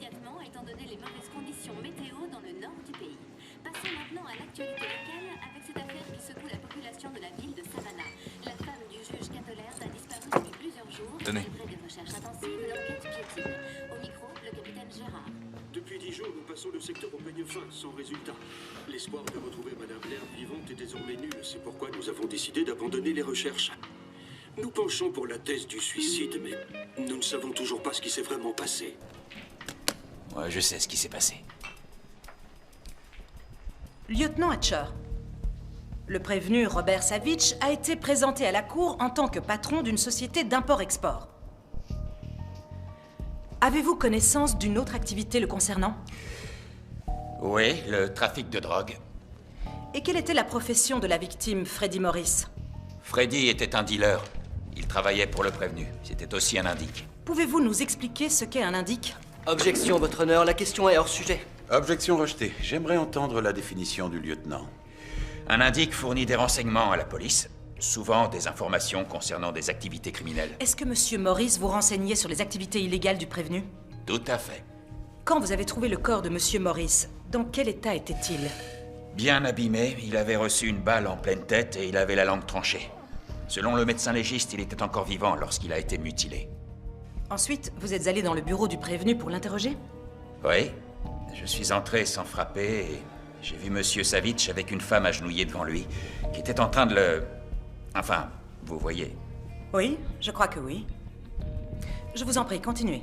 immédiatement étant donné les mauvaises conditions météo dans le nord du pays. Passons maintenant à l'actualité locale avec cette affaire qui secoue la population de la ville de Savannah. La femme du juge Catolers a disparu depuis plusieurs jours. Tenez. Malgré des recherches intensives, l'enquête piétine. Au micro, le capitaine Gérard. Depuis 10 jours, nous passons le secteur au peigne fin, sans résultat. L'espoir de retrouver Madame Blair vivante est désormais nul. C'est pourquoi nous avons décidé d'abandonner les recherches. Nous penchons pour la thèse du suicide, mais nous ne savons toujours pas ce qui s'est vraiment passé. Ouais, je sais ce qui s'est passé. Lieutenant Hatcher, le prévenu Robert Savitch a été présenté à la cour en tant que patron d'une société d'import-export. Avez-vous connaissance d'une autre activité le concernant? Oui, le trafic de drogue. Et quelle était la profession de la victime, Freddie Morris? Freddy était un dealer. Il travaillait pour le prévenu. C'était aussi un indique. Pouvez-vous nous expliquer ce qu'est un indique? Objection, votre honneur, la question est hors sujet. Objection rejetée. J'aimerais entendre la définition du lieutenant. Un indique fournit des renseignements à la police, souvent des informations concernant des activités criminelles. Est-ce que Monsieur Morris vous renseignait sur les activités illégales du prévenu? Tout à fait. Quand vous avez trouvé le corps de Monsieur Morris, dans quel état était-il? Bien abîmé, il avait reçu une balle en pleine tête et il avait la langue tranchée. Selon le médecin légiste, il était encore vivant lorsqu'il a été mutilé. Ensuite, vous êtes allé dans le bureau du prévenu pour l'interroger? Oui, je suis entré sans frapper et j'ai vu Monsieur Savitch avec une femme agenouillée devant lui, qui était en train de le... Enfin, vous voyez. Oui, je crois que oui. Je vous en prie, continuez.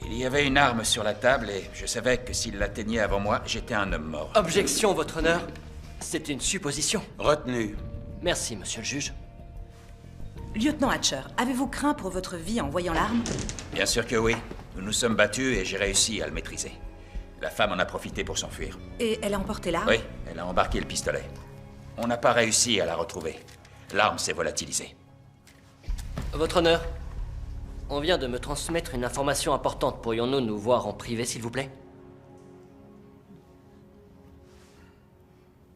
Il y avait une arme sur la table et je savais que s'il l'atteignait avant moi, j'étais un homme mort. Objection, votre honneur. C'est une supposition. Retenu. Merci, monsieur le juge. Lieutenant Hatcher, avez-vous craint pour votre vie en voyant l'arme? Bien sûr que oui. Nous nous sommes battus et j'ai réussi à le maîtriser. La femme en a profité pour s'enfuir. Et elle a emporté l'arme? Oui, elle a embarqué le pistolet. On n'a pas réussi à la retrouver. L'arme s'est volatilisée. Votre honneur, on vient de me transmettre une information importante. Pourrions-nous nous voir en privé, s'il vous plaît?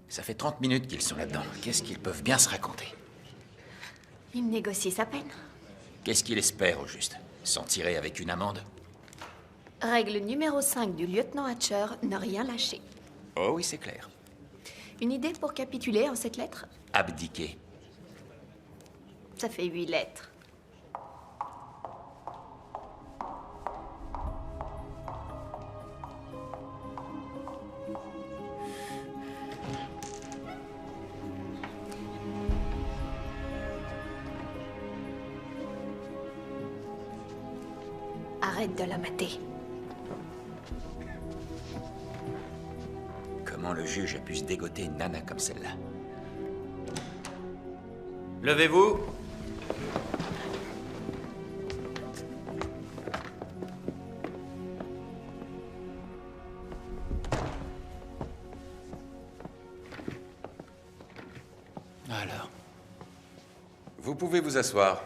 Ça fait 30 minutes qu'ils sont là-dedans. Qu'est-ce qu'ils peuvent bien se raconter? Il négocie sa peine. Qu'est-ce qu'il espère, au juste? S'en tirer avec une amende? Règle numéro 5 du lieutenant Hatcher, ne rien lâcher. Oh oui, c'est clair. Une idée pour capituler en cette lettre? Abdiquer. Ça fait 8 lettres. Arrête de la mater. Comment le juge a pu se dégoter une nana comme celle-là? Levez-vous. Alors, Vous pouvez vous asseoir.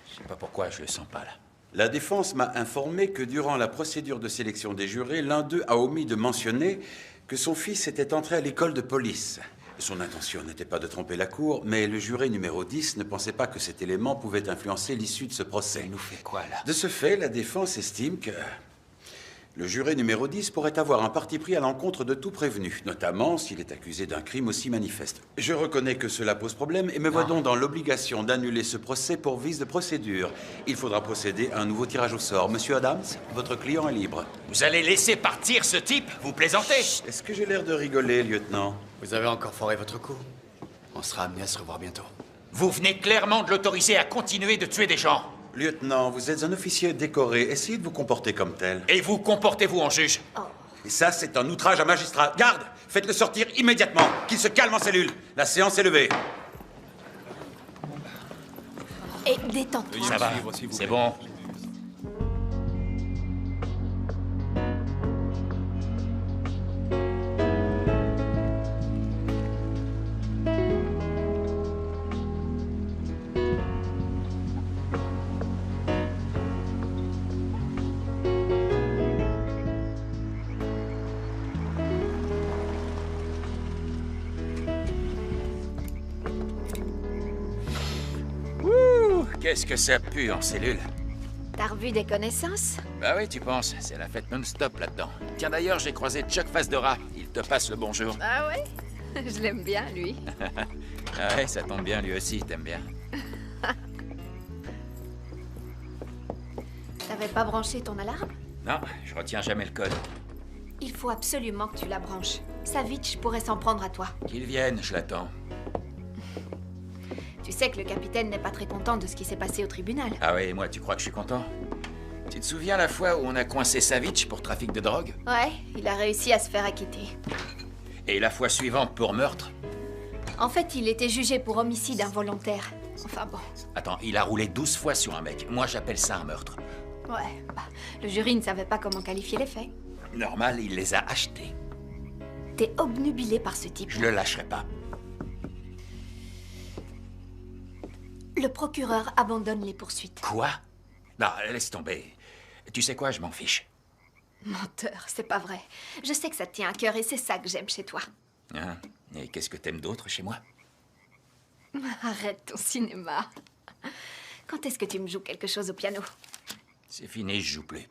je sais pas pourquoi je le sens pas, là. La défense m'a informé que durant la procédure de sélection des jurés, l'un d'eux a omis de mentionner que son fils était entré à l'école de police. Son intention n'était pas de tromper la cour, mais le juré numéro 10 ne pensait pas que cet élément pouvait influencer l'issue de ce procès. Il nous fait quoi, là? De ce fait, la défense estime que le juré numéro 10 pourrait avoir un parti pris à l'encontre de tout prévenu, notamment s'il est accusé d'un crime aussi manifeste. Je reconnais que cela pose problème et me vois donc dans l'obligation d'annuler ce procès pour vice de procédure. Il faudra procéder à un nouveau tirage au sort. Monsieur Adams, votre client est libre. Vous allez laisser partir ce type? Vous plaisantez? Est-ce que j'ai l'air de rigoler, lieutenant? Vous avez encore foré votre coup. On sera amené à se revoir bientôt. Vous venez clairement de l'autoriser à continuer de tuer des gens. Lieutenant, vous êtes un officier décoré. Essayez de vous comporter comme tel. Et vous comportez-vous en juge? Et ça, c'est un outrage à magistrat. Garde! Faites-le sortir immédiatement. Qu'il se calme en cellule. La séance est levée. Et détends-toi. Ça va, c'est bon. Qu'est-ce que ça pue en cellule? T'as revu des connaissances? Bah oui, tu penses, c'est la fête non-stop là-dedans. Tiens d'ailleurs, j'ai croisé Chuck Face de Rat. Il te passe le bonjour. Ah ouais? Je l'aime bien, lui. Ah ouais, ça tombe bien, lui aussi, t'aimes bien. T'avais pas branché ton alarme? Non, je retiens jamais le code. Il faut absolument que tu la branches. Savitch pourrait s'en prendre à toi. Qu'il vienne, je l'attends. Tu sais que le capitaine n'est pas très content de ce qui s'est passé au tribunal. Ah ouais, et moi, tu crois que je suis content? Tu te souviens la fois où on a coincé Savitch pour trafic de drogue? Ouais, il a réussi à se faire acquitter. Et la fois suivante pour meurtre? En fait, il était jugé pour homicide involontaire. Enfin bon. Attends, il a roulé 12 fois sur un mec. Moi, j'appelle ça un meurtre. Ouais, bah, le jury ne savait pas comment qualifier les faits. Normal, il les a achetés. T'es obnubilé par ce type. Je le lâcherai pas. Le procureur abandonne les poursuites. Quoi? Non, laisse tomber. Tu sais quoi, je m'en fiche. Menteur, c'est pas vrai. Je sais que ça te tient à cœur et c'est ça que j'aime chez toi. Hein? Et qu'est-ce que t'aimes d'autre chez moi? Arrête ton cinéma. Quand est-ce que tu me joues quelque chose au piano? C'est fini, je joue plus.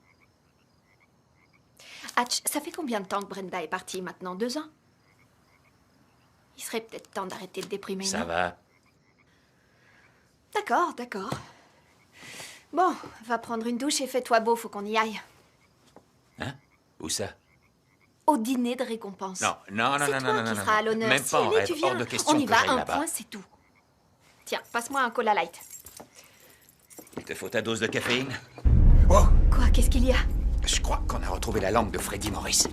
Hatch, ça fait combien de temps que Brenda est partie maintenant? 2 ans? Il serait peut-être temps d'arrêter de déprimer, Ça non? va. D'accord, d'accord. Bon, va prendre une douche et fais-toi beau, faut qu'on y aille. Hein? Où ça? Au dîner de récompense. Non, non, non, C'est non, toi non, non, qui non, seras à non. l'honneur. Même Si pas en allez, rêve, tu viens. hors de question On y que va, j'aille un là-bas. point, c'est tout. Tiens, passe-moi un cola light. Il te faut ta dose de caféine? Quoi, qu'est-ce qu'il y a? Je crois qu'on a retrouvé la langue de Freddie Morris.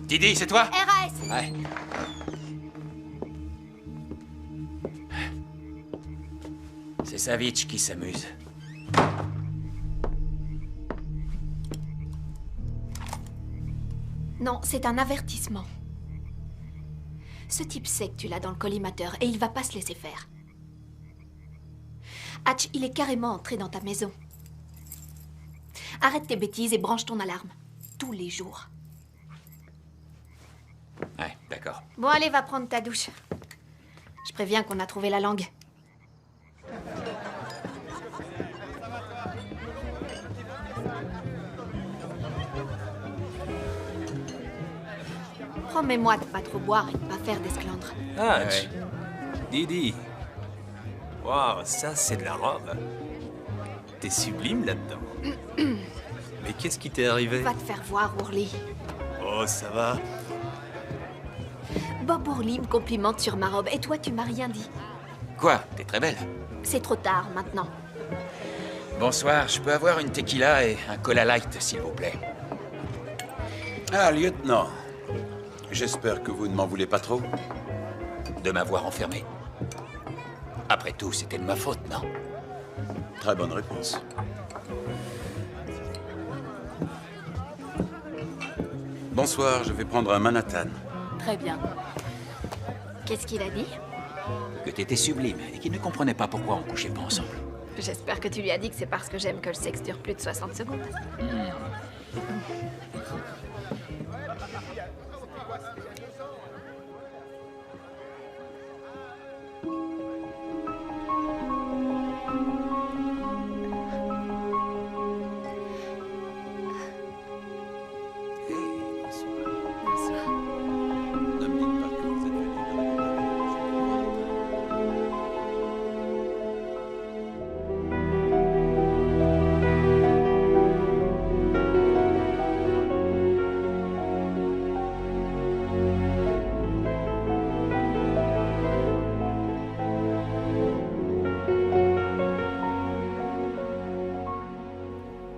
Didi, c'est toi? RAS! Ouais. C'est Savitch qui s'amuse. Non, c'est un avertissement. Ce type sait que tu l'as dans le collimateur et il va pas se laisser faire. Hatch, il est carrément entré dans ta maison. Arrête tes bêtises et branche ton alarme. Tous les jours. Ouais, d'accord. Bon, allez, va prendre ta douche. Je préviens qu'on a trouvé la langue. Promets-moi de pas trop boire et de pas faire d'esclandre. Hatch. Didi. Waouh, ça c'est de la robe. T'es sublime là-dedans. Mais qu'est-ce qui t'est arrivé? Va te faire voir, Worley. Oh, ça va. Bob Worley me complimente sur ma robe et toi, tu m'as rien dit. Quoi? T'es très belle. C'est trop tard maintenant. Bonsoir, je peux avoir une tequila et un cola light, s'il vous plaît. Ah, lieutenant. J'espère que vous ne m'en voulez pas trop. De m'avoir enfermé. Après tout, c'était de ma faute, non? Très bonne réponse. Bonsoir, je vais prendre un Manhattan. Très bien. Qu'est-ce qu'il a dit? Que t'étais sublime et qu'il ne comprenait pas pourquoi on couchait pas ensemble. J'espère que tu lui as dit que c'est parce que j'aime que le sexe dure plus de 60 secondes. Bonsoir. Ne me dites pas que vous êtes venu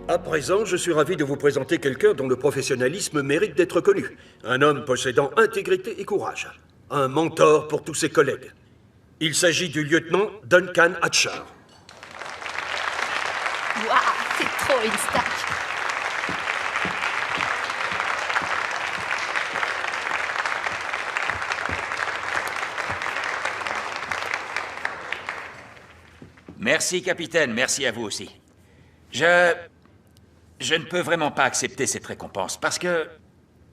À présent, je suis ravi de vous présenter quelqu'un dont le professionnalisme mérite d'être connu. Un homme possédant intégrité et courage. Un mentor pour tous ses collègues. Il s'agit du lieutenant Duncan Hatcher. Waouh, c'est trop une stack. Merci, capitaine. Merci à vous aussi. Je ne peux vraiment pas accepter cette récompense parce que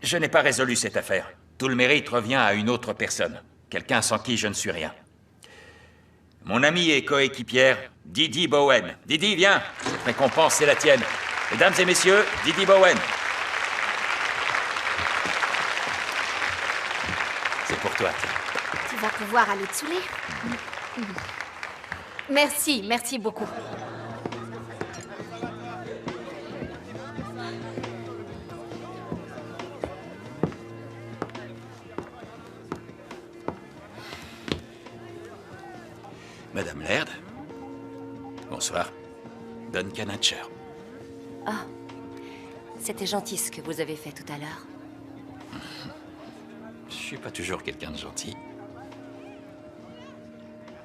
je n'ai pas résolu cette affaire. Tout le mérite revient à une autre personne. Quelqu'un sans qui je ne suis rien. Mon ami et coéquipière, Didi Bowen. Didi, viens. Cette récompense, c'est la tienne. Mesdames et messieurs, Didi Bowen. C'est pour toi, tiens. Tu vas pouvoir aller te saouler. Merci, merci beaucoup. Madame Laird. Bonsoir. Duncan Hatcher. Ah, c'était gentil ce que vous avez fait tout à l'heure. Je suis pas toujours quelqu'un de gentil.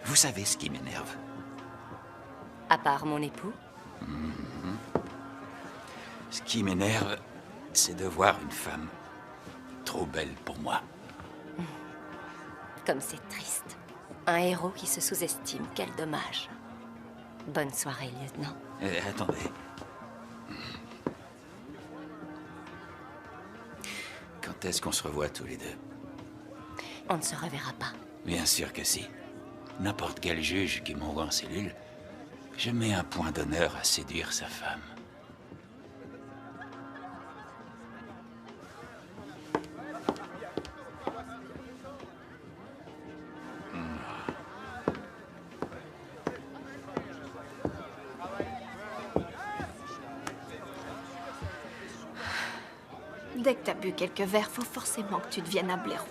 Vous savez ce qui m'énerve? À part mon époux? Ce qui m'énerve, c'est de voir une femme trop belle pour moi. Comme c'est triste. Un héros qui se sous-estime, quel dommage. Bonne soirée, lieutenant. Attendez. Quand est-ce qu'on se revoit tous les deux? On ne se reverra pas. Bien sûr que si. N'importe quel juge qui m'envoie en cellule, je mets un point d'honneur à séduire sa femme. Dès que t'as bu quelques verres, faut forcément que tu deviennes un blaireau.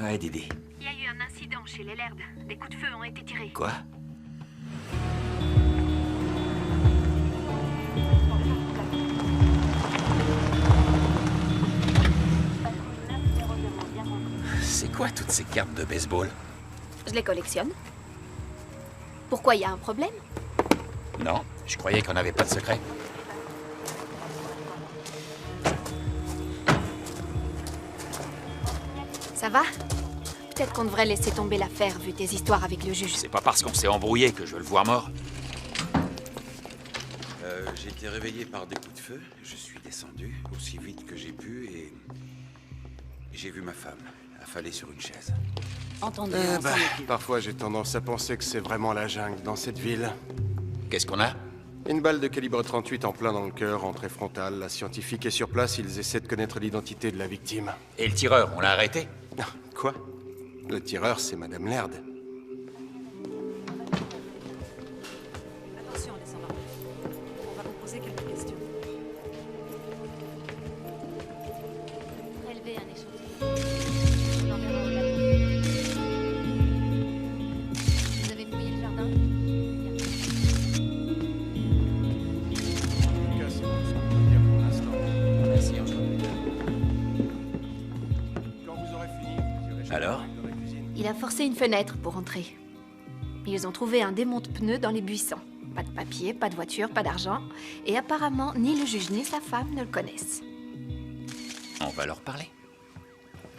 Ouais, Didi. Il y a eu un incident chez les Laird. Des coups de feu ont été tirés. Quoi? C'est quoi toutes ces cartes de baseball? Je les collectionne. Pourquoi, il y a un problème? Non, je croyais qu'on n'avait pas de secret. Ça va? Peut-être qu'on devrait laisser tomber l'affaire, vu tes histoires avec le juge. C'est pas parce qu'on s'est embrouillé que je veux le voir mort. J'ai été réveillé par des coups de feu. Je suis descendu aussi vite que j'ai pu et... j'ai vu ma femme affalée sur une chaise. Entendez, Parfois, j'ai tendance à penser que c'est vraiment la jungle dans cette ville. Qu'est-ce qu'on a? Une balle de calibre 38 en plein dans le cœur, entrée frontale. La scientifique est sur place, ils essaient de connaître l'identité de la victime. Et le tireur, on l'a arrêté? Ah, quoi? Le tireur, c'est Madame Laird. Attention, descendant. On va vous poser quelques questions. Prélevez un échantillon. On l'enverra au labo. Vous avez fouillé le jardin? En tout cas, c'est tout ce qu'on peut dire pour l'instant. Merci encore. Quand vous aurez fini, vous irez chez Alors? Il a forcé une fenêtre pour entrer. Ils ont trouvé un démonte-pneus dans les buissons. Pas de papier, pas de voiture, pas d'argent. Et apparemment, ni le juge ni sa femme ne le connaissent. On va leur parler.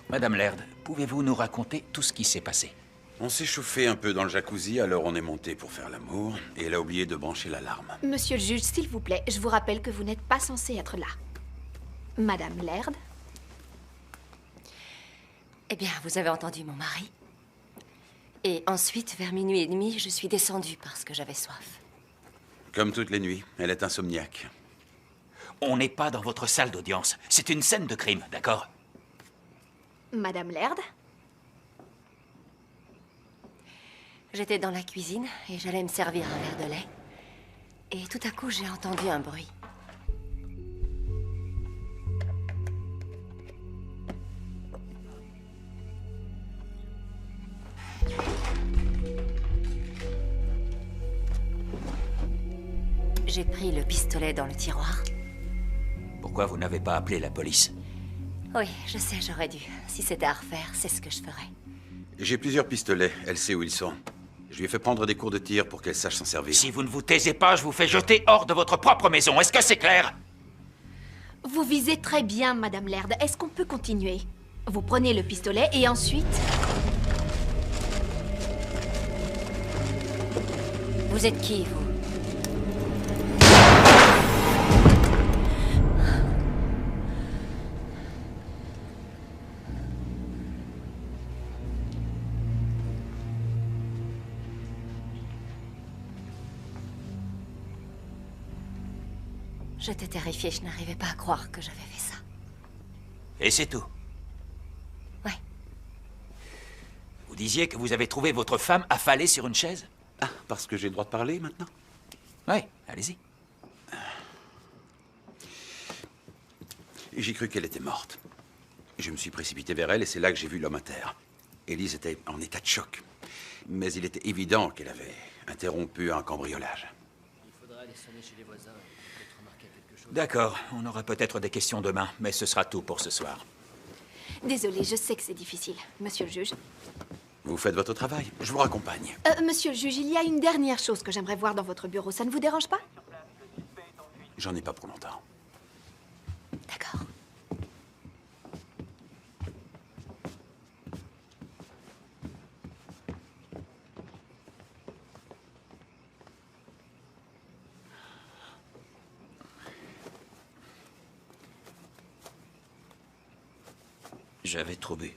Madame Laird, pouvez-vous nous raconter tout ce qui s'est passé? On s'est chauffé un peu dans le jacuzzi, alors on est monté pour faire l'amour, et elle a oublié de brancher l'alarme. Monsieur le juge, s'il vous plaît, je vous rappelle que vous n'êtes pas censé être là. Madame Laird? Eh bien, vous avez entendu mon mari. Et ensuite, vers minuit et demi, je suis descendue parce que j'avais soif. Comme toutes les nuits, elle est insomniaque. On n'est pas dans votre salle d'audience. C'est une scène de crime, d'accord? Madame Laird? J'étais dans la cuisine et j'allais me servir un verre de lait. Et tout à coup, j'ai entendu un bruit. J'ai pris le pistolet dans le tiroir. Pourquoi vous n'avez pas appelé la police? Oui, je sais, j'aurais dû. Si c'était à refaire, c'est ce que je ferais. J'ai plusieurs pistolets, elle sait où ils sont. Je lui ai fait prendre des cours de tir pour qu'elle sache s'en servir. Si vous ne vous taisez pas, je vous fais jeter hors de votre propre maison. Est-ce que c'est clair? Vous visez très bien, Madame Laird. Est-ce qu'on peut continuer? Vous prenez le pistolet et ensuite... Vous êtes qui, vous? J'étais terrifiée, je n'arrivais pas à croire que j'avais fait ça. Et c'est tout? Ouais. Vous disiez que vous avez trouvé votre femme affalée sur une chaise? Ah, parce que j'ai le droit de parler maintenant? Oui, allez-y. J'ai cru qu'elle était morte. Je me suis précipité vers elle et c'est là que j'ai vu l'homme à terre. Élise était en état de choc. Mais il était évident qu'elle avait interrompu un cambriolage. Il faudra aller sonner chez les voisins et peut-être remarquer quelque chose. D'accord, on aura peut-être des questions demain, mais ce sera tout pour ce soir. Désolée, je sais que c'est difficile. Monsieur le juge. Vous faites votre travail, je vous raccompagne. Monsieur le juge, il y a une dernière chose que j'aimerais voir dans votre bureau. Ça ne vous dérange pas? J'en ai pas pour longtemps. D'accord. J'avais trop bu.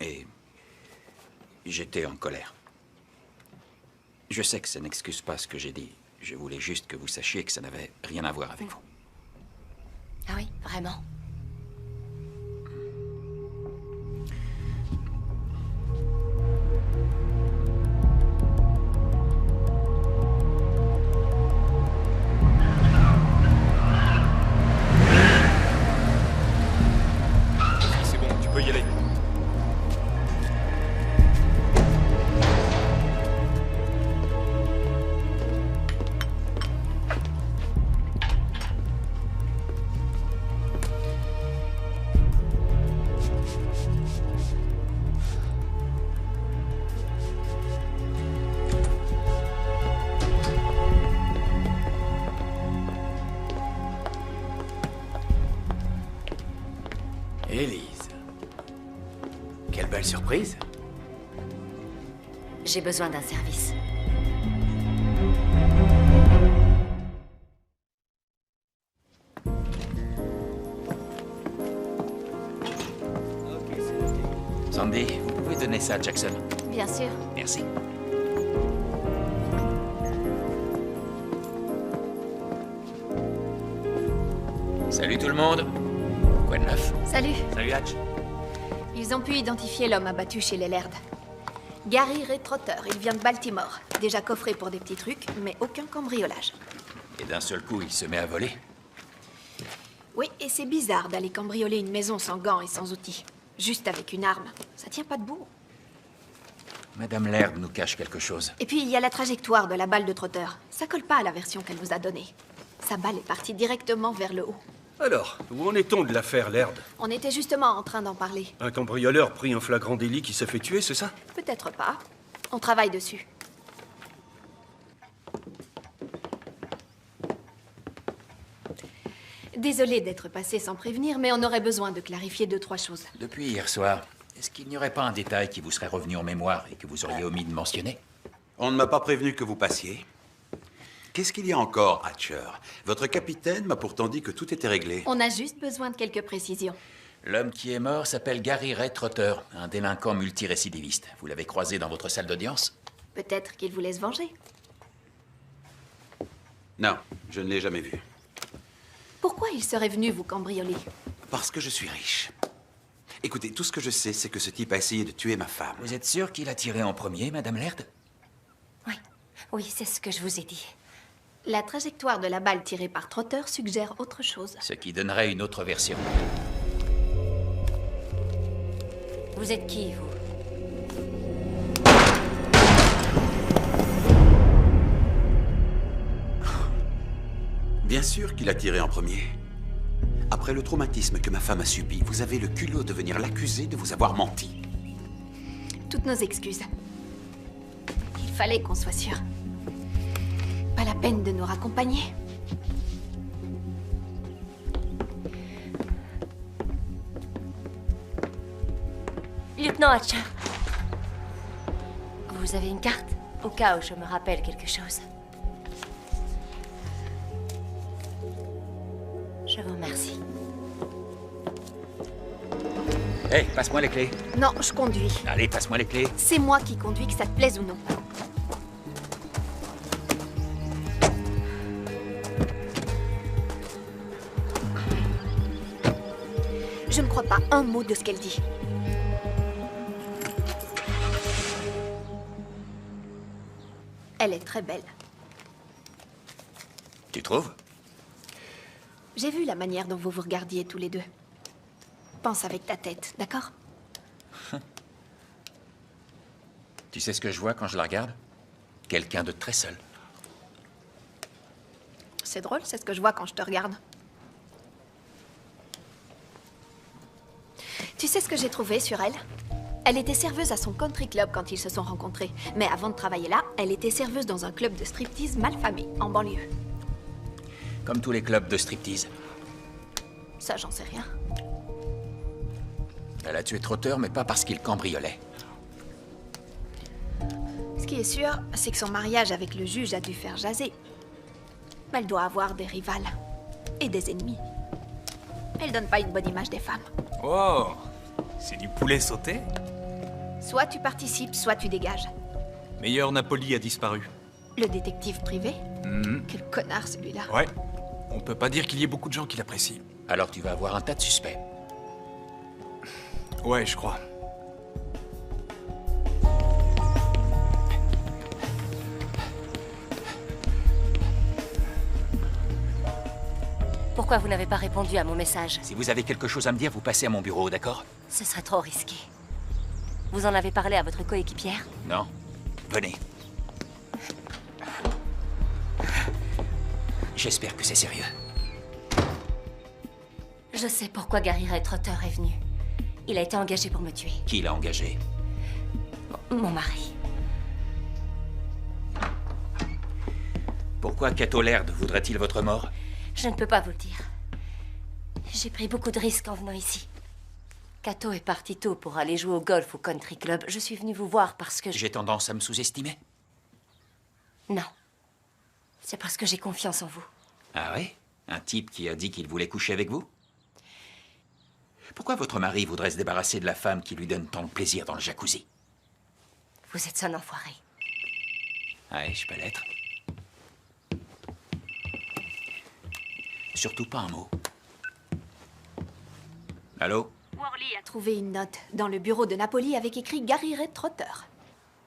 Et j'étais en colère. Je sais que ça n'excuse pas ce que j'ai dit. Je voulais juste que vous sachiez que ça n'avait rien à voir avec vous. Ah oui, vraiment? C'est bon, tu peux y aller. Élise. Quelle belle surprise. J'ai besoin d'un service. Sandy, vous pouvez donner ça à Jackson? Bien sûr. Merci. Salut tout le monde. Quoi de neuf? Salut. Salut Hatch. Ils ont pu identifier l'homme abattu chez les Laird. Gary Ray Trotter, il vient de Baltimore. Déjà coffré pour des petits trucs, mais aucun cambriolage. Et d'un seul coup, il se met à voler? Oui, et c'est bizarre d'aller cambrioler une maison sans gants et sans outils. Juste avec une arme. Ça tient pas debout. Madame Laird nous cache quelque chose. Et puis, il y a la trajectoire de la balle de Trotter. Ça colle pas à la version qu'elle nous a donnée. Sa balle est partie directement vers le haut. Alors, où en est-on de l'affaire Laird? On était justement en train d'en parler. Un cambrioleur pris en flagrant délit qui s'est fait tuer, c'est ça? Peut-être pas. On travaille dessus. Désolée d'être passée sans prévenir, mais on aurait besoin de clarifier 2-3 choses. Depuis hier soir, est-ce qu'il n'y aurait pas un détail qui vous serait revenu en mémoire et que vous auriez omis de mentionner? On ne m'a pas prévenu que vous passiez. Qu'est-ce qu'il y a encore, Hatcher? Votre capitaine m'a pourtant dit que tout était réglé. On a juste besoin de quelques précisions. L'homme qui est mort s'appelle Gary Ray Trotter, un délinquant multirécidiviste. Vous l'avez croisé dans votre salle d'audience? Peut-être qu'il vous laisse venger. Non, je ne l'ai jamais vu. Pourquoi il serait venu vous cambrioler? Parce que je suis riche. Écoutez, tout ce que je sais, c'est que ce type a essayé de tuer ma femme. Vous êtes sûr qu'il a tiré en premier, Madame Laird? Oui, c'est ce que je vous ai dit. La trajectoire de la balle tirée par Trotter suggère autre chose. Ce qui donnerait une autre version. Vous êtes qui, vous? Bien sûr qu'il a tiré en premier. Après le traumatisme que ma femme a subi, vous avez le culot de venir l'accuser de vous avoir menti. Toutes nos excuses. Il fallait qu'on soit sûr. Pas la peine de nous raccompagner. Lieutenant Hatcher. Vous avez une carte? Au cas où je me rappelle quelque chose. Je vous remercie. Hé, passe-moi les clés. Non, je conduis. Allez, passe-moi les clés. C'est moi qui conduis, que ça te plaise ou non. Je ne crois pas un mot de ce qu'elle dit. Elle est très belle. Tu trouves? J'ai vu la manière dont vous vous regardiez tous les deux. Pense avec ta tête, d'accord? Tu sais ce que je vois quand je la regarde? Quelqu'un de très seul. C'est drôle, c'est ce que je vois quand je te regarde. Tu sais ce que j'ai trouvé sur elle? Elle était serveuse à son country club quand ils se sont rencontrés. Mais avant de travailler là, elle était serveuse dans un club de striptease malfamé, en banlieue. Comme tous les clubs de striptease. Ça, j'en sais rien. Elle a tué Trotter, mais pas parce qu'il cambriolait. Ce qui est sûr, c'est que son mariage avec le juge a dû faire jaser. Elle doit avoir des rivales. Et des ennemis. Elle donne pas une bonne image des femmes. Oh, c'est du poulet sauté? Soit tu participes, soit tu dégages. Meilleur Napoli a disparu. Le détective privé? Mhm. Quel connard, celui-là. Ouais, on peut pas dire qu'il y ait beaucoup de gens qui l'apprécient. Alors tu vas avoir un tas de suspects. Ouais, je crois. Pourquoi vous n'avez pas répondu à mon message? Si vous avez quelque chose à me dire, vous passez à mon bureau, d'accord? Ce serait trop risqué. Vous en avez parlé à votre coéquipière? Non. Venez. J'espère que c'est sérieux. Je sais pourquoi Gary Ray Trotter est venu. Il a été engagé pour me tuer. Qui l'a engagé? Mon mari. Pourquoi Cato Laird voudrait-il votre mort? Je ne peux pas vous le dire. J'ai pris beaucoup de risques en venant ici. Cato est parti tôt pour aller jouer au golf au country club. Je suis venue vous voir parce que J'ai tendance à me sous-estimer? Non. C'est parce que j'ai confiance en vous. Ah oui? Un type qui a dit qu'il voulait coucher avec vous? Pourquoi votre mari voudrait se débarrasser de la femme qui lui donne tant de plaisir dans le jacuzzi? Vous êtes un enfoiré. Ouais, je peux l'être. Surtout pas un mot. Allô? Worley a trouvé une note dans le bureau de Napoli avec écrit Gary Ray Trotter.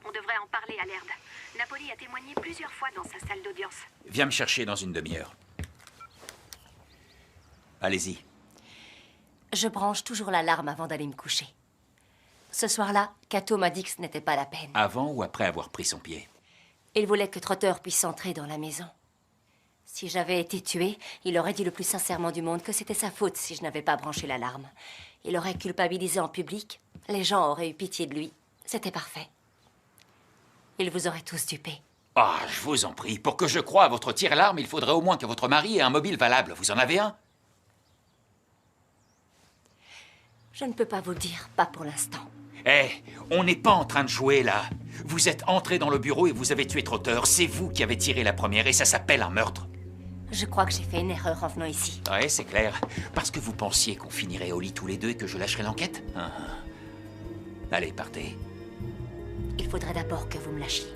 On devrait en parler à Laird. Napoli a témoigné plusieurs fois dans sa salle d'audience. Viens me chercher dans une demi-heure. Allez-y. Je branche toujours l'alarme avant d'aller me coucher. Ce soir-là, Cato m'a dit que ce n'était pas la peine. Avant ou après avoir pris son pied? Il voulait que Trotter puisse entrer dans la maison. Si j'avais été tuée, il aurait dit le plus sincèrement du monde que c'était sa faute si je n'avais pas branché l'alarme. Il aurait culpabilisé en public. Les gens auraient eu pitié de lui. C'était parfait. Il vous aurait tous dupés. Ah, je vous en prie. Pour que je croie à votre tir-alarme, il faudrait au moins que votre mari ait un mobile valable. Vous en avez un? Je ne peux pas vous le dire, pas pour l'instant. Eh, on n'est pas en train de jouer, là. Vous êtes entré dans le bureau et vous avez tué Trotter. C'est vous qui avez tiré la première et ça s'appelle un meurtre. Je crois que j'ai fait une erreur en venant ici. Ouais, c'est clair. Parce que vous pensiez qu'on finirait au lit tous les deux et que je lâcherais l'enquête. Allez, partez. Il faudrait d'abord que vous me lâchiez.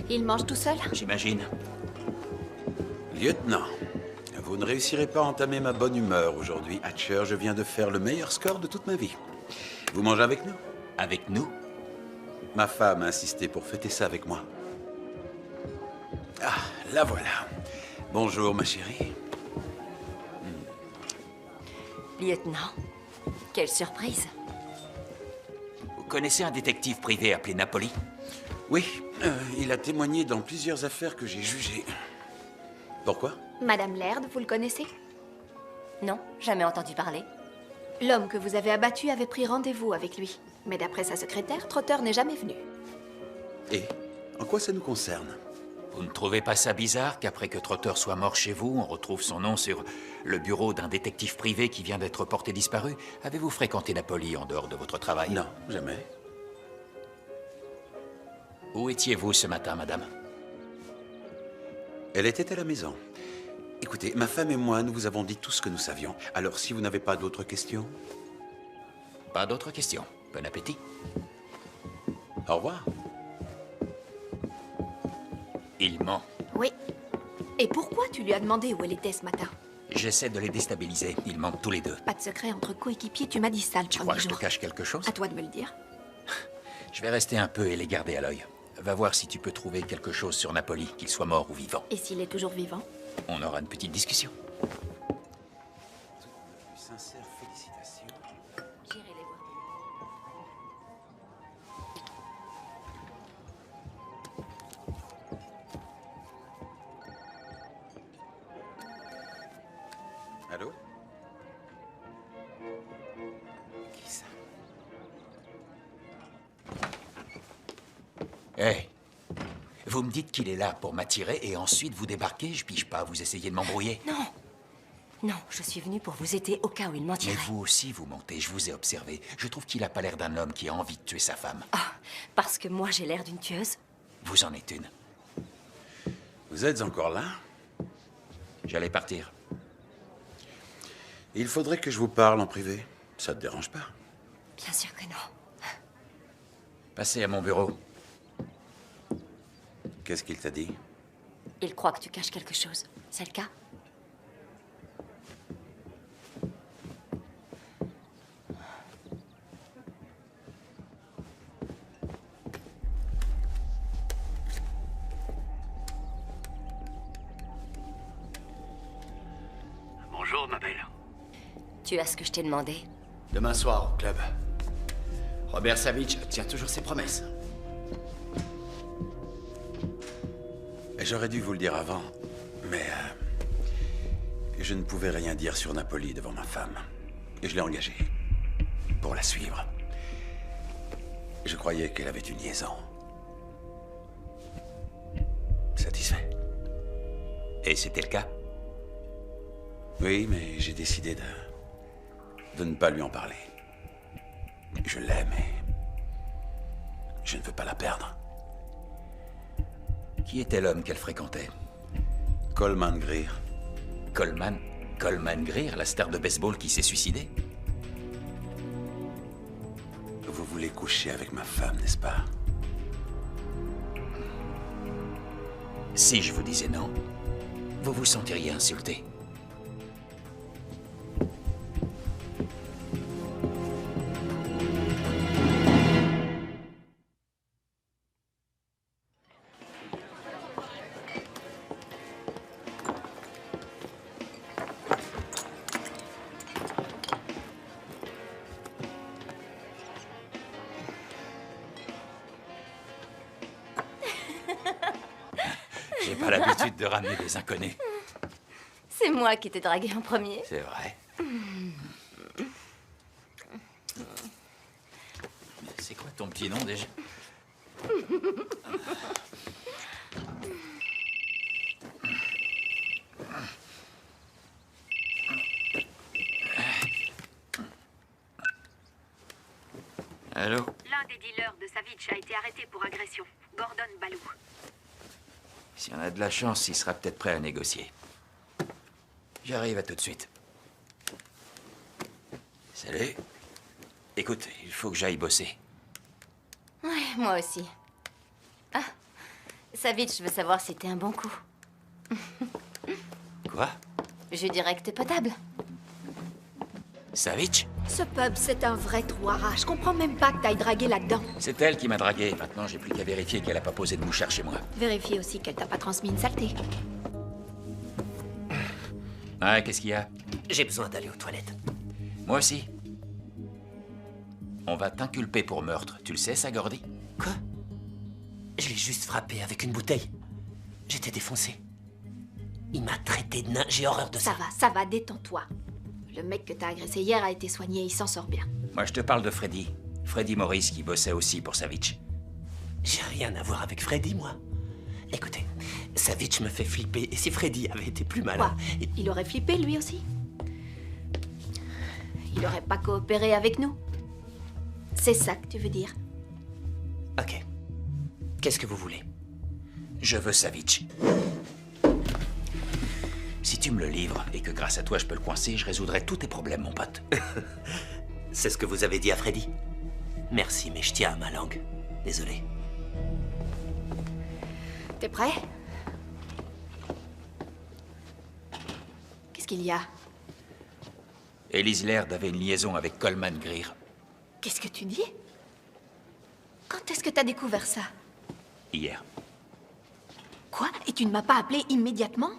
Il mange tout seul? J'imagine. Lieutenant, vous ne réussirez pas à entamer ma bonne humeur aujourd'hui. Hatcher, je viens de faire le meilleur score de toute ma vie. Vous mangez avec nous? Avec nous? Ma femme a insisté pour fêter ça avec moi. Ah, la voilà. Bonjour, ma chérie. Lieutenant, quelle surprise. Vous connaissez un détective privé appelé Napoli? Oui, il a témoigné dans plusieurs affaires que j'ai jugées. Pourquoi? Madame Laird, vous le connaissez? Non, jamais entendu parler. L'homme que vous avez abattu avait pris rendez-vous avec lui. Mais d'après sa secrétaire, Trotter n'est jamais venu. Et en quoi ça nous concerne? Vous ne trouvez pas ça bizarre qu'après que Trotter soit mort chez vous, on retrouve son nom sur le bureau d'un détective privé qui vient d'être porté disparu? Avez-vous fréquenté Napoli en dehors de votre travail? Non, jamais. Où étiez-vous ce matin, madame? Elle était à la maison. Écoutez, ma femme et moi, nous vous avons dit tout ce que nous savions. Alors, si vous n'avez pas d'autres questions... Pas d'autres questions. Bon appétit. Au revoir. Il ment. Oui. Et pourquoi tu lui as demandé où elle était ce matin? J'essaie de les déstabiliser. Ils mentent tous les deux. Pas de secret entre coéquipiers, tu m'as dit ça le Tu premier crois que je jour. te cache quelque chose? À toi de me le dire. Je vais rester un peu et les garder à l'œil. Va voir si tu peux trouver quelque chose sur Napoli, qu'il soit mort ou vivant. Et s'il est toujours vivant? On aura une petite discussion. Sincères félicitations. J'irai les voir. Allô? Qui ça? Hé, vous me dites qu'il est là pour m'attirer et ensuite vous débarquez, je pige pas, vous essayez de m'embrouiller? Non. Non, je suis venue pour vous aider au cas où il Mais mentirait. vous aussi, vous mentez, je vous ai observé. Je trouve qu'il a pas l'air d'un homme qui a envie de tuer sa femme. Ah, parce que moi j'ai l'air d'une tueuse? Vous en êtes une. Vous êtes encore là? J'allais partir. Il faudrait que je vous parle en privé. Ça te dérange pas? Bien sûr que non. Passez à mon bureau. Qu'est-ce qu'il t'a dit? Il croit que tu caches quelque chose. C'est le cas? Bonjour, ma belle. Tu as ce que je t'ai demandé? Demain soir, au club. Robert Savage tient toujours ses promesses. J'aurais dû vous le dire avant, mais je ne pouvais rien dire sur Napoli devant ma femme. Et je l'ai engagée pour la suivre. Je croyais qu'elle avait une liaison. Satisfait? Et c'était le cas? Oui, mais j'ai décidé de ne pas lui en parler. Je l'aime et je ne veux pas la perdre. Qui était l'homme qu'elle fréquentait? Coleman Greer. Coleman? Coleman Greer, la star de baseball qui s'est suicidée? Vous voulez coucher avec ma femme, n'est-ce pas? Si je vous disais non, vous vous sentiriez insulté. J'ai pas l'habitude de ramener des inconnus. C'est moi qui t'ai dragué en premier. C'est vrai. C'est quoi ton petit nom déjà? Allô? L'un des dealers de Savitch a été arrêté pour agression. Gordon Balou. Si on a de la chance, il sera peut-être prêt à négocier. J'arrive à tout de suite. Salut. Écoute, il faut que j'aille bosser. Ouais, moi aussi. Ah, Savitch veut savoir si t'es un bon coup. Quoi? Je dirais que t'es potable. Savitch? Ce pub, c'est un vrai trou à rats. Je comprends même pas que t'ailles draguer là-dedans. C'est elle qui m'a dragué. Maintenant, j'ai plus qu'à vérifier qu'elle a pas posé de mouchard chez moi. Vérifie aussi qu'elle t'a pas transmis une saleté. Ouais, qu'est-ce qu'il y a? J'ai besoin d'aller aux toilettes. Moi aussi. On va t'inculper pour meurtre. Tu le sais, ça, Gordy? Quoi? Je l'ai juste frappé avec une bouteille. J'étais défoncé. Il m'a traité de nain. J'ai horreur de ça. Ça va, détends-toi. Le mec que t'as agressé hier a été soigné, il s'en sort bien. Moi, je te parle de Freddy. Freddy Morris qui bossait aussi pour Savitch. J'ai rien à voir avec Freddy, moi. Écoutez, Savitch me fait flipper, et si Freddy avait été plus malin... Quoi? Il aurait flippé, lui aussi? Il aurait pas coopéré avec nous? C'est ça que tu veux dire? Ok. Qu'est-ce que vous voulez? Je veux Savitch. Si tu me le livres, et que grâce à toi je peux le coincer, je résoudrai tous tes problèmes, mon pote. C'est ce que vous avez dit à Freddy? Merci, mais je tiens à ma langue. Désolé. T'es prêt? Qu'est-ce qu'il y a? Elise Laird avait une liaison avec Coleman Greer. Qu'est-ce que tu dis? Quand est-ce que t'as découvert ça? Hier. Quoi? Et tu ne m'as pas appelé immédiatement?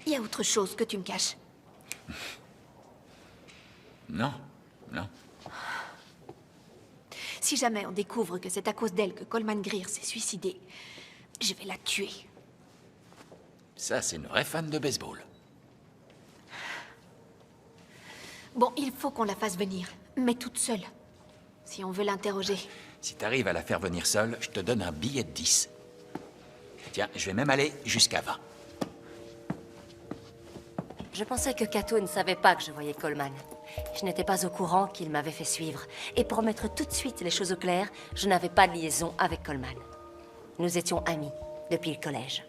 Il y a autre chose que tu me caches. Non, non. Si jamais on découvre que c'est à cause d'elle que Coleman Greer s'est suicidé, je vais la tuer. Ça, c'est une vraie fan de baseball. Bon, il faut qu'on la fasse venir, mais toute seule. Si on veut l'interroger. Si t'arrives à la faire venir seule, je te donne un billet de 10. Tiens, je vais même aller jusqu'à 20. Je pensais que Kato ne savait pas que je voyais Coleman. Je n'étais pas au courant qu'il m'avait fait suivre. Et pour mettre tout de suite les choses au clair, je n'avais pas de liaison avec Coleman. Nous étions amis depuis le collège.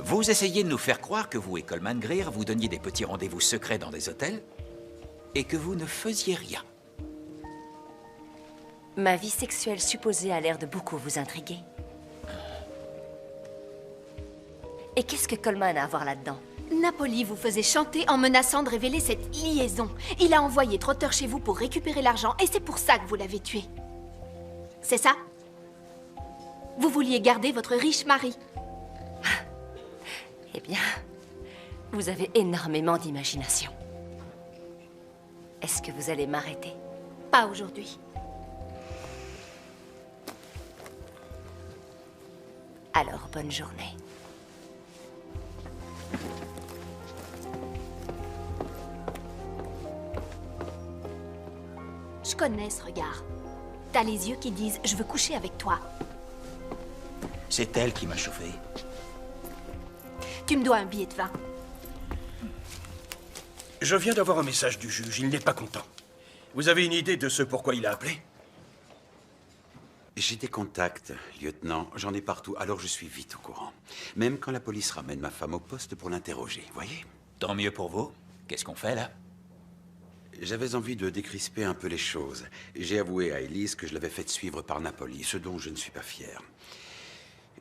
Vous essayez de nous faire croire que vous et Coleman Greer vous donniez des petits rendez-vous secrets dans des hôtels et que vous ne faisiez rien. Ma vie sexuelle supposée a l'air de beaucoup vous intriguer. Et qu'est-ce que Coleman a à voir là-dedans? Napoli vous faisait chanter en menaçant de révéler cette liaison. Il a envoyé Trotter chez vous pour récupérer l'argent et c'est pour ça que vous l'avez tué. C'est ça? Vous vouliez garder votre riche mari. Eh bien, vous avez énormément d'imagination. Est-ce que vous allez m'arrêter? Pas aujourd'hui. Alors, bonne journée. Je connais ce regard. T'as les yeux qui disent « je veux coucher avec toi ». C'est elle qui m'a chauffé. Tu me dois un billet de vin. Je viens d'avoir un message du juge, il n'est pas content. Vous avez une idée de ce pourquoi il a appelé? J'ai des contacts, lieutenant. J'en ai partout, alors je suis vite au courant. Même quand la police ramène ma femme au poste pour l'interroger, voyez? Tant mieux pour vous. Qu'est-ce qu'on fait, là? J'avais envie de décrisper un peu les choses. J'ai avoué à Elise que je l'avais faite suivre par Napoli, ce dont je ne suis pas fier.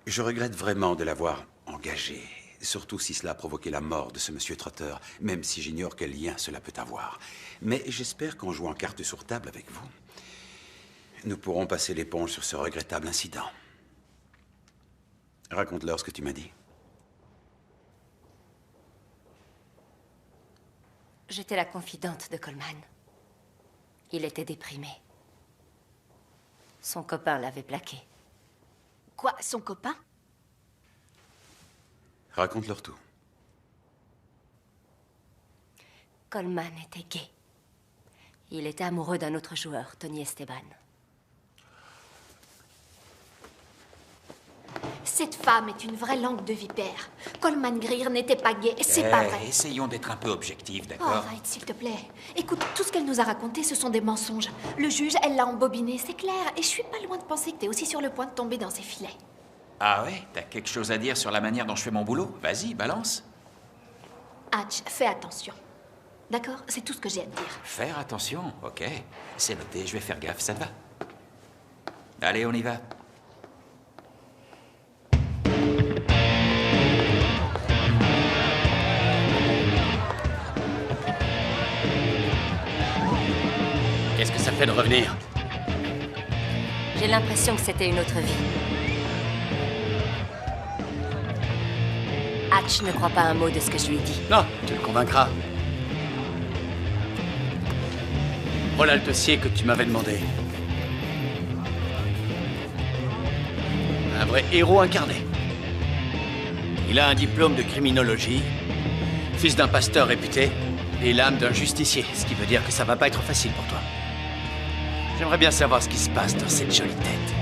Je regrette vraiment de l'avoir engagée, surtout si cela a provoqué la mort de ce monsieur Trotter, même si j'ignore quel lien cela peut avoir. Mais j'espère qu'en jouant carte sur table avec vous, nous pourrons passer l'éponge sur ce regrettable incident. Raconte-leur ce que tu m'as dit. J'étais la confidente de Coleman. Il était déprimé. Son copain l'avait plaqué. Quoi, son copain? Raconte-leur tout. Coleman était gay. Il était amoureux d'un autre joueur, Tony Esteban. Cette femme est une vraie langue de vipère. Coleman Greer n'était pas gay, c'est pas vrai. Essayons d'être un peu objectifs, Oh, d'accord? arrête, s'il te plaît. Écoute, tout ce qu'elle nous a raconté, ce sont des mensonges. Le juge, elle l'a embobiné, c'est clair. Et je suis pas loin de penser que t'es aussi sur le point de tomber dans ses filets. Ah ouais? T'as quelque chose à dire sur la manière dont je fais mon boulot? Vas-y, balance. Hatch, fais attention. D'accord? C'est tout ce que j'ai à te dire. Faire attention, ok. C'est noté, je vais faire gaffe, ça te va? Allez, on y va. Qu'est-ce que ça fait de revenir? J'ai l'impression que c'était une autre vie. Hatch ne croit pas un mot de ce que je lui dis. Non, tu le convaincras. Voilà le dossier que tu m'avais demandé. Un vrai héros incarné. Il a un diplôme de criminologie, fils d'un pasteur réputé, et l'âme d'un justicier, ce qui veut dire que ça va pas être facile pour toi. J'aimerais bien savoir ce qui se passe dans cette jolie tête.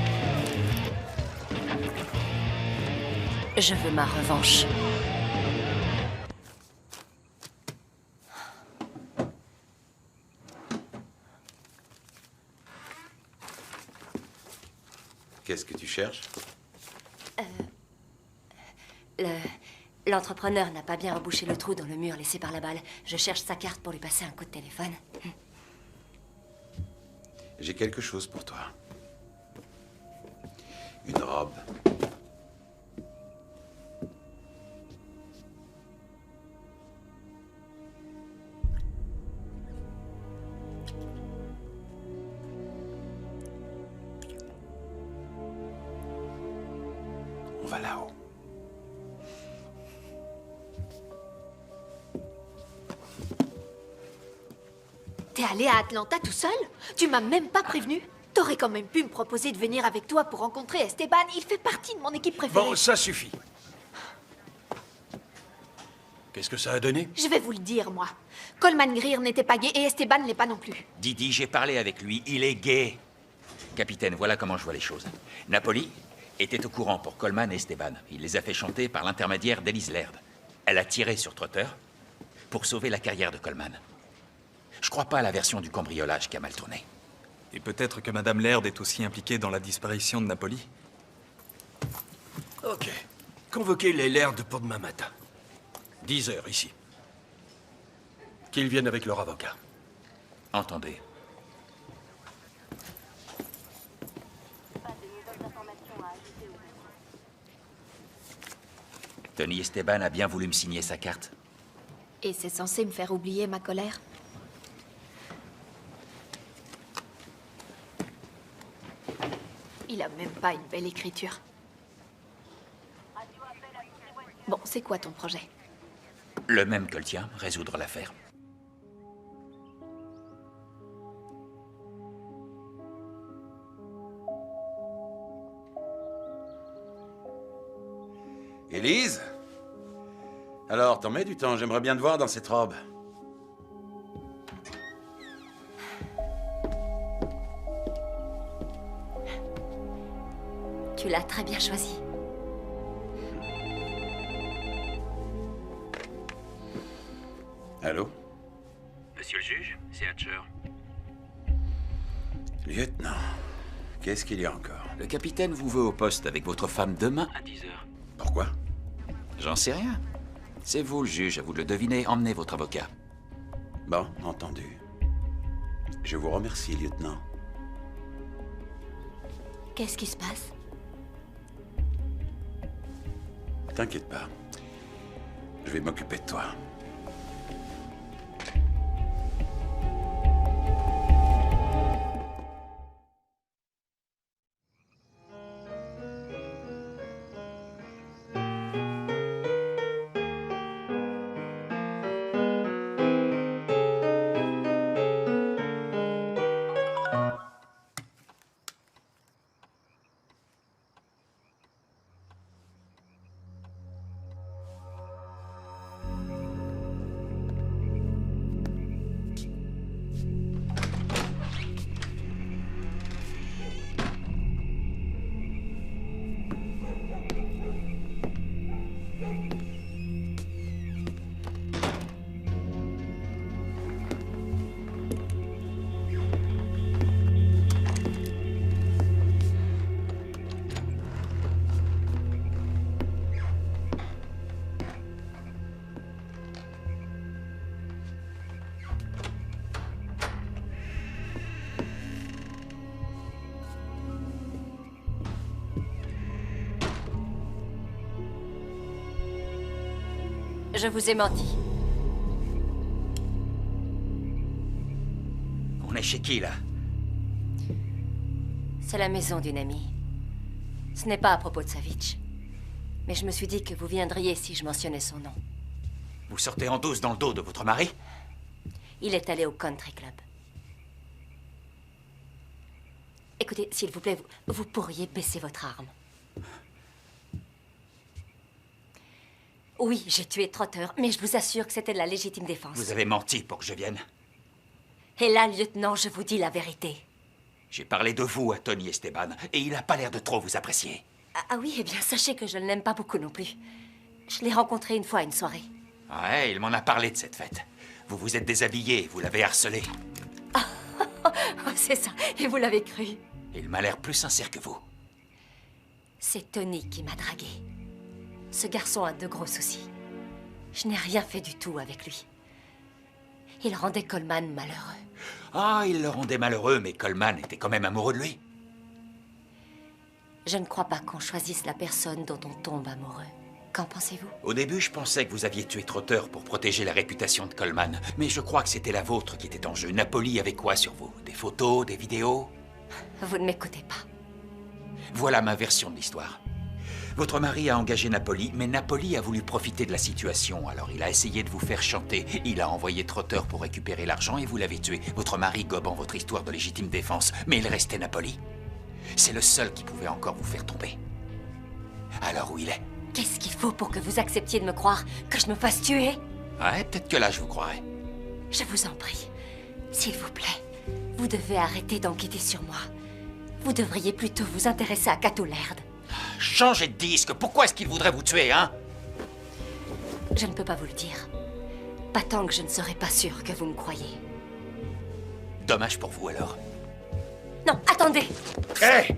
Je veux ma revanche. Qu'est-ce que tu cherches? L'entrepreneur n'a pas bien rebouché le trou dans le mur laissé par la balle. Je cherche sa carte pour lui passer un coup de téléphone. J'ai quelque chose pour toi. Une robe. On va là-haut. T'es allé à Atlanta tout seul? Tu m'as même pas prévenu? T'aurais quand même pu me proposer de venir avec toi pour rencontrer Esteban. Il fait partie de mon équipe préférée. Bon, ça suffit. Qu'est-ce que ça a donné? Je vais vous le dire, moi. Coleman Greer n'était pas gay et Esteban ne l'est pas non plus. Didi, j'ai parlé avec lui, il est gay. Capitaine, voilà comment je vois les choses. Napoli était au courant pour Coleman et Esteban. Il les a fait chanter par l'intermédiaire d'Elise Laird. Elle a tiré sur Trotter pour sauver la carrière de Coleman. Je crois pas à la version du cambriolage qui a mal tourné. Et peut-être que Madame Laird est aussi impliquée dans la disparition de Napoli. Ok. Convoquez les Laird pour demain matin. 10 heures ici. Qu'ils viennent avec leur avocat. Entendez. Tony Esteban a bien voulu me signer sa carte. Et c'est censé me faire oublier ma colère? Il a même pas une belle écriture. Bon, c'est quoi ton projet? Le même que le tien, résoudre l'affaire. Élise? Alors, t'en mets du temps, j'aimerais bien te voir dans cette robe. Tu l'as très bien choisi. Allô? Monsieur le juge, c'est Hatcher. Lieutenant, qu'est-ce qu'il y a encore? Le capitaine vous veut au poste avec votre femme demain à 10 h. Pourquoi? J'en sais rien. C'est vous le juge, à vous de le deviner. Emmenez votre avocat. Bon, entendu. Je vous remercie, lieutenant. Qu'est-ce qui se passe? T'inquiète pas. Je vais m'occuper de toi. Je vous ai menti. On est chez qui, là? C'est la maison d'une amie. Ce n'est pas à propos de Savitch. Mais je me suis dit que vous viendriez si je mentionnais son nom. Vous sortez en douce dans le dos de votre mari? Il est allé au country club. Écoutez, s'il vous plaît, vous pourriez baisser votre arme. Oui, j'ai tué Trotter, mais je vous assure que c'était de la légitime défense. Vous avez menti pour que je vienne. Et là, lieutenant, je vous dis la vérité. J'ai parlé de vous à Tony Esteban, et il n'a pas l'air de trop vous apprécier. Ah oui, eh bien, sachez que je ne l'aime pas beaucoup non plus. Je l'ai rencontré une fois à une soirée. Ouais, il m'en a parlé de cette fête. Vous vous êtes déshabillé, vous l'avez harcelé. C'est ça, et vous l'avez cru. Il m'a l'air plus sincère que vous. C'est Tony qui m'a dragué. Ce garçon a de gros soucis. Je n'ai rien fait du tout avec lui. Il rendait Coleman malheureux. Ah, il le rendait malheureux, mais Coleman était quand même amoureux de lui. Je ne crois pas qu'on choisisse la personne dont on tombe amoureux. Qu'en pensez-vous? Au début, je pensais que vous aviez tué Trotter pour protéger la réputation de Coleman. Mais je crois que c'était la vôtre qui était en jeu. Napoli avait quoi sur vous? Des photos, des vidéos? Vous ne m'écoutez pas. Voilà ma version de l'histoire. Votre mari a engagé Napoli, mais Napoli a voulu profiter de la situation. Alors il a essayé de vous faire chanter. Il a envoyé Trotter pour récupérer l'argent et vous l'avez tué. Votre mari gobant votre histoire de légitime défense. Mais il restait Napoli. C'est le seul qui pouvait encore vous faire tomber. Alors où il est? Qu'est-ce qu'il faut pour que vous acceptiez de me croire? Que je me fasse tuer? Ouais, peut-être que là je vous croirais. Je vous en prie. S'il vous plaît, vous devez arrêter d'enquêter sur moi. Vous devriez plutôt vous intéresser à Cato Laird. Changez de disque. Pourquoi est-ce qu'il voudrait vous tuer, hein? Je ne peux pas vous le dire. Pas tant que je ne serai pas sûre que vous me croyez. Dommage pour vous, alors. Non, attendez! Hé!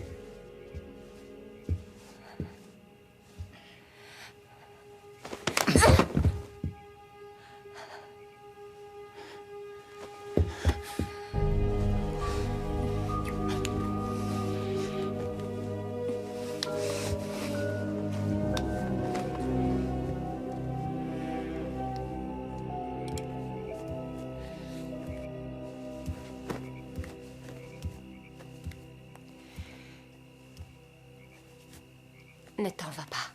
Ne t'en va pas.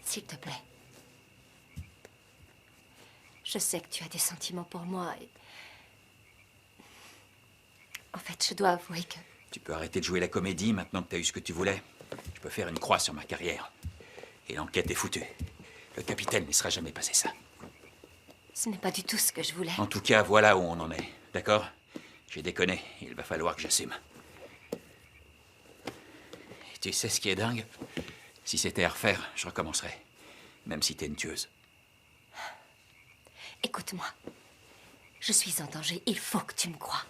S'il te plaît. Je sais que tu as des sentiments pour moi et... En fait, je dois avouer que... Tu peux arrêter de jouer la comédie maintenant que t'as eu ce que tu voulais. Je peux faire une croix sur ma carrière. Et l'enquête est foutue. Le capitaine ne laissera jamais passer ça. Ce n'est pas du tout ce que je voulais. En tout cas, voilà où on en est. D'accord? J'ai déconné. Il va falloir que j'assume. Et tu sais ce qui est dingue? Si c'était à refaire, je recommencerais. Même si t'es une tueuse. Écoute-moi. Je suis en danger. Il faut que tu me crois.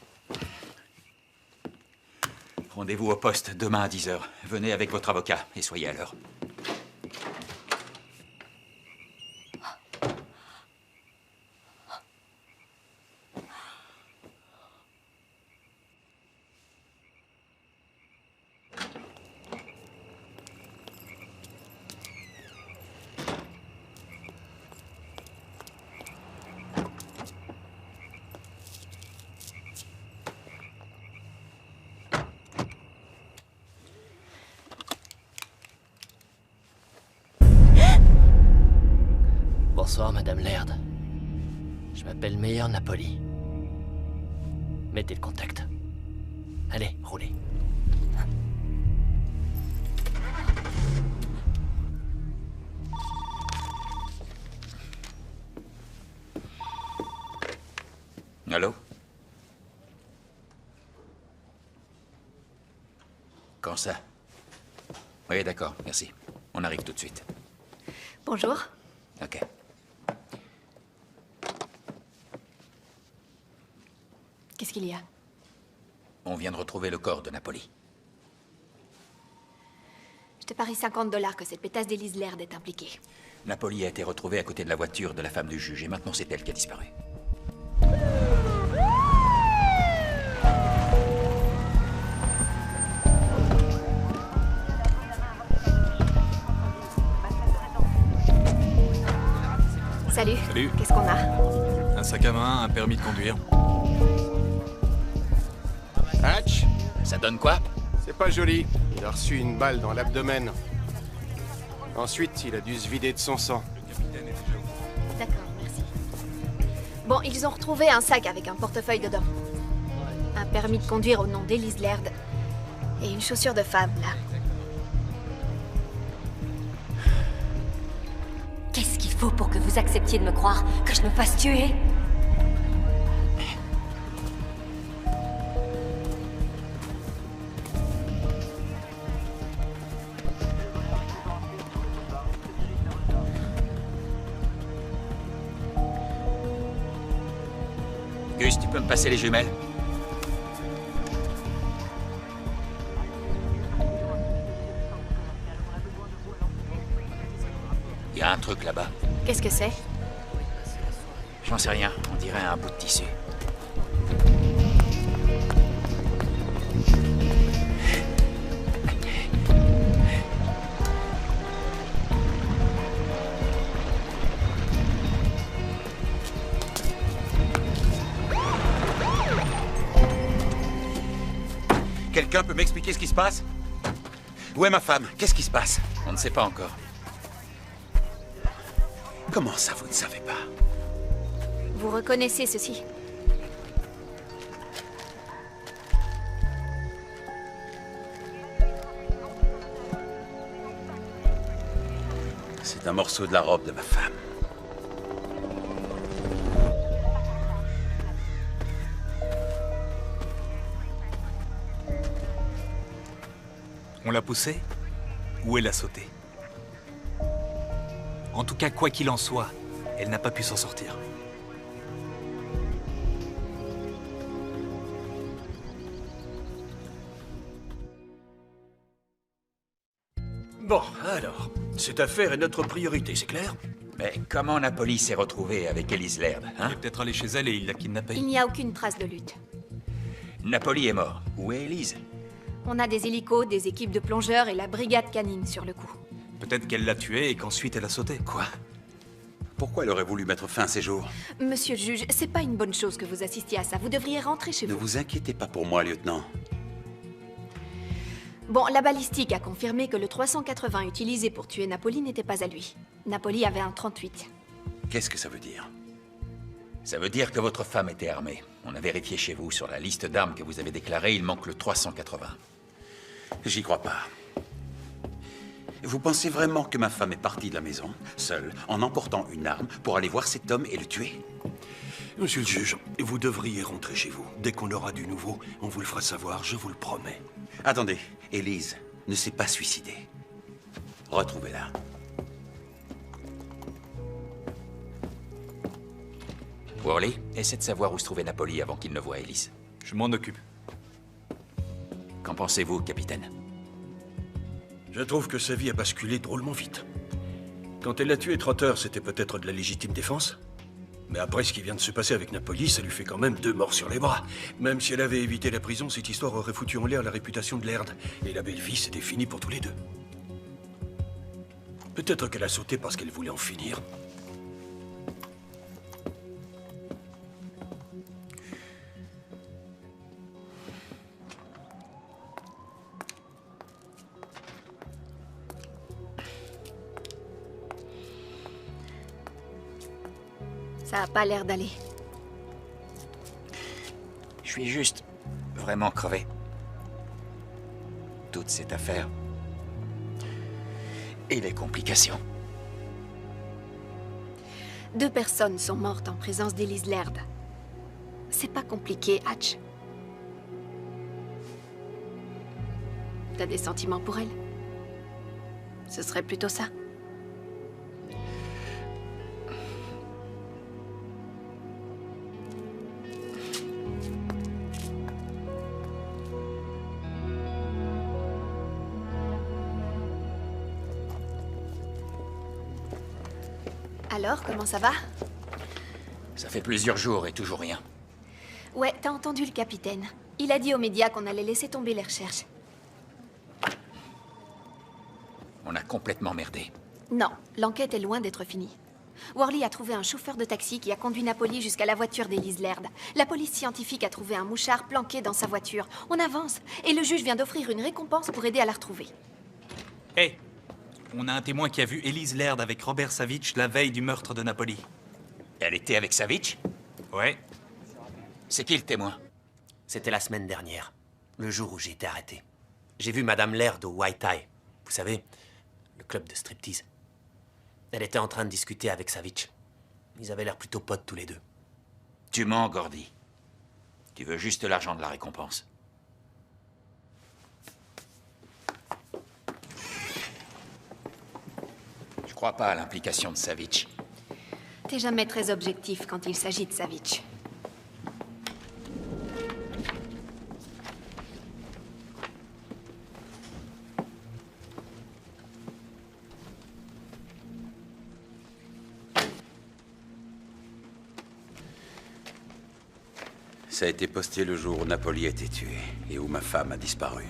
Rendez-vous au poste demain à 10h. Venez avec votre avocat et soyez à l'heure. Bonsoir, Madame Laird. Je m'appelle Meyer Napoli. Mettez le contact. Allez, roulez. Allô? Quand ça? Oui, d'accord, merci. On arrive tout de suite. Bonjour. Ok. Qu'est-ce qu'il y a? On vient de retrouver le corps de Napoli. Je te parie $50 que cette pétasse d'Élise Laird est impliquée. Napoli a été retrouvée à côté de la voiture de la femme du juge et maintenant c'est elle qui a disparu. Salut. Qu'est-ce qu'on a? Un sac à main, un permis de conduire. Hatch, Ça donne quoi? c'est pas joli. Il a reçu une balle dans l'abdomen. Ensuite, il a dû se vider de son sang. D'accord, merci. Bon, ils ont retrouvé un sac avec un portefeuille dedans. Un permis de conduire au nom d'Elise Laird. Et une chaussure de femme, là. Qu'est-ce qu'il faut pour que vous acceptiez de me croire que je me fasse tuer? Gus, tu peux me passer les jumelles? Il y a un truc là-bas. Qu'est-ce que c'est? J'en sais rien, on dirait un bout de tissu. Quelqu'un peut m'expliquer ce qui se passe? Où est ma femme? Qu'est-ce qui se passe? On ne sait pas encore. Comment ça, vous ne savez pas? Vous reconnaissez ceci? C'est un morceau de la robe de ma femme. On l'a poussée ou elle l'a sautée? En tout cas, quoi qu'il en soit, elle n'a pas pu s'en sortir. Bon, alors, cette affaire est notre priorité, c'est clair? Mais comment Napoli s'est retrouvée avec Elise Laird, hein? Il est peut-être allé chez elle et il l'a kidnappée. Il n'y a aucune trace de lutte. Napoli est mort. Où est Elise? On a des hélicos, des équipes de plongeurs et la brigade canine sur le coup. Peut-être qu'elle l'a tuée et qu'ensuite elle a sauté. Quoi? Pourquoi elle aurait voulu mettre fin à ses jours? Monsieur le juge, c'est pas une bonne chose que vous assistiez à ça. Vous devriez rentrer chez Ne vous. vous inquiétez pas pour moi, lieutenant. Bon, la balistique a confirmé que le 380 utilisé pour tuer Napoli n'était pas à lui. Napoli avait un 38. Qu'est-ce que ça veut dire? Ça veut dire que votre femme était armée. On a vérifié chez vous. Sur la liste d'armes que vous avez déclarée, il manque le 380. J'y crois pas. Vous pensez vraiment que ma femme est partie de la maison, seule, en emportant une arme, pour aller voir cet homme et le tuer? Monsieur le juge, vous devriez rentrer chez vous. Dès qu'on aura du nouveau, on vous le fera savoir, je vous le promets. Attendez, Elise ne s'est pas suicidée. Retrouvez-la. Worley, essaie de savoir où se trouvait Napoli avant qu'il ne voie Elise. Je m'en occupe. Qu'en pensez-vous, capitaine? Je trouve que sa vie a basculé drôlement vite. Quand elle l'a tué, Trotter, c'était peut-être de la légitime défense. Mais après ce qui vient de se passer avec Napoli, ça lui fait quand même 2 morts sur les bras. Même si elle avait évité la prison, cette histoire aurait foutu en l'air la réputation de Laird. Et la belle vie, c'était fini pour tous les deux. Peut-être qu'elle a sauté parce qu'elle voulait en finir. Ça a pas l'air d'aller. Je suis juste vraiment crevé. Toute cette affaire. Et les complications. 2 personnes sont mortes en présence d'Elise Laird. C'est pas compliqué, Hatch. T'as des sentiments pour elle? Ce serait plutôt ça. Alors, comment ça va? Ça fait plusieurs jours et toujours rien. Ouais, t'as entendu le capitaine. Il a dit aux médias qu'on allait laisser tomber les recherches. On a complètement merdé. Non, l'enquête est loin d'être finie. Worley a trouvé un chauffeur de taxi qui a conduit Napoli jusqu'à la voiture d'Elise Laird. La police scientifique a trouvé un mouchard planqué dans sa voiture. On avance, et le juge vient d'offrir une récompense pour aider à la retrouver. Hé, on a un témoin qui a vu Elise Laird avec Robert Savitch la veille du meurtre de Napoli. Elle était avec Savitch? Ouais. C'est qui le témoin? C'était la semaine dernière, le jour où j'ai été arrêté. J'ai vu Madame Laird au White Eye. Vous savez, le club de striptease. Elle était en train de discuter avec Savitch. Ils avaient l'air plutôt potes tous les deux. Tu mens, Gordy. Tu veux juste l'argent de la récompense. Je crois pas à l'implication de Savitch. T'es jamais très objectif quand il s'agit de Savitch. Ça a été posté le jour où Napoli a été tué et où ma femme a disparu.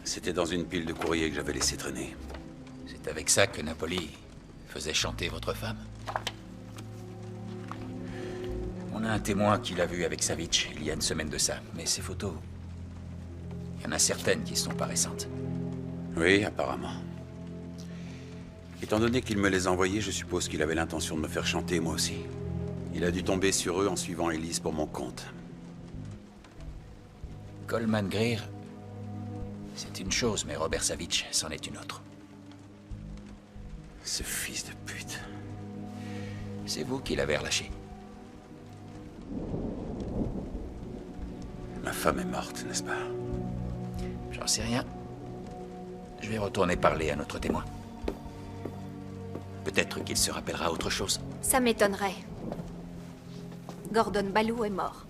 C'était dans une pile de courrier que j'avais laissé traîner. C'est avec ça que Napoli faisait chanter votre femme? On a un témoin qui l'a vu avec Savitch il y a une semaine de ça, mais ces photos... Il y en a certaines qui sont pas récentes. Oui, apparemment. Étant donné qu'il me les a envoyés, je suppose qu'il avait l'intention de me faire chanter, moi aussi. Il a dû tomber sur eux en suivant Elise pour mon compte. Coleman Greer, c'est une chose, mais Robert Savitch, c'en est une autre. Ce fils de pute. C'est vous qui l'avez relâché. Ma femme est morte, n'est-ce pas? J'en sais rien. Je vais retourner parler à notre témoin. Peut-être qu'il se rappellera autre chose. Ça m'étonnerait. Gordon Ballou est mort.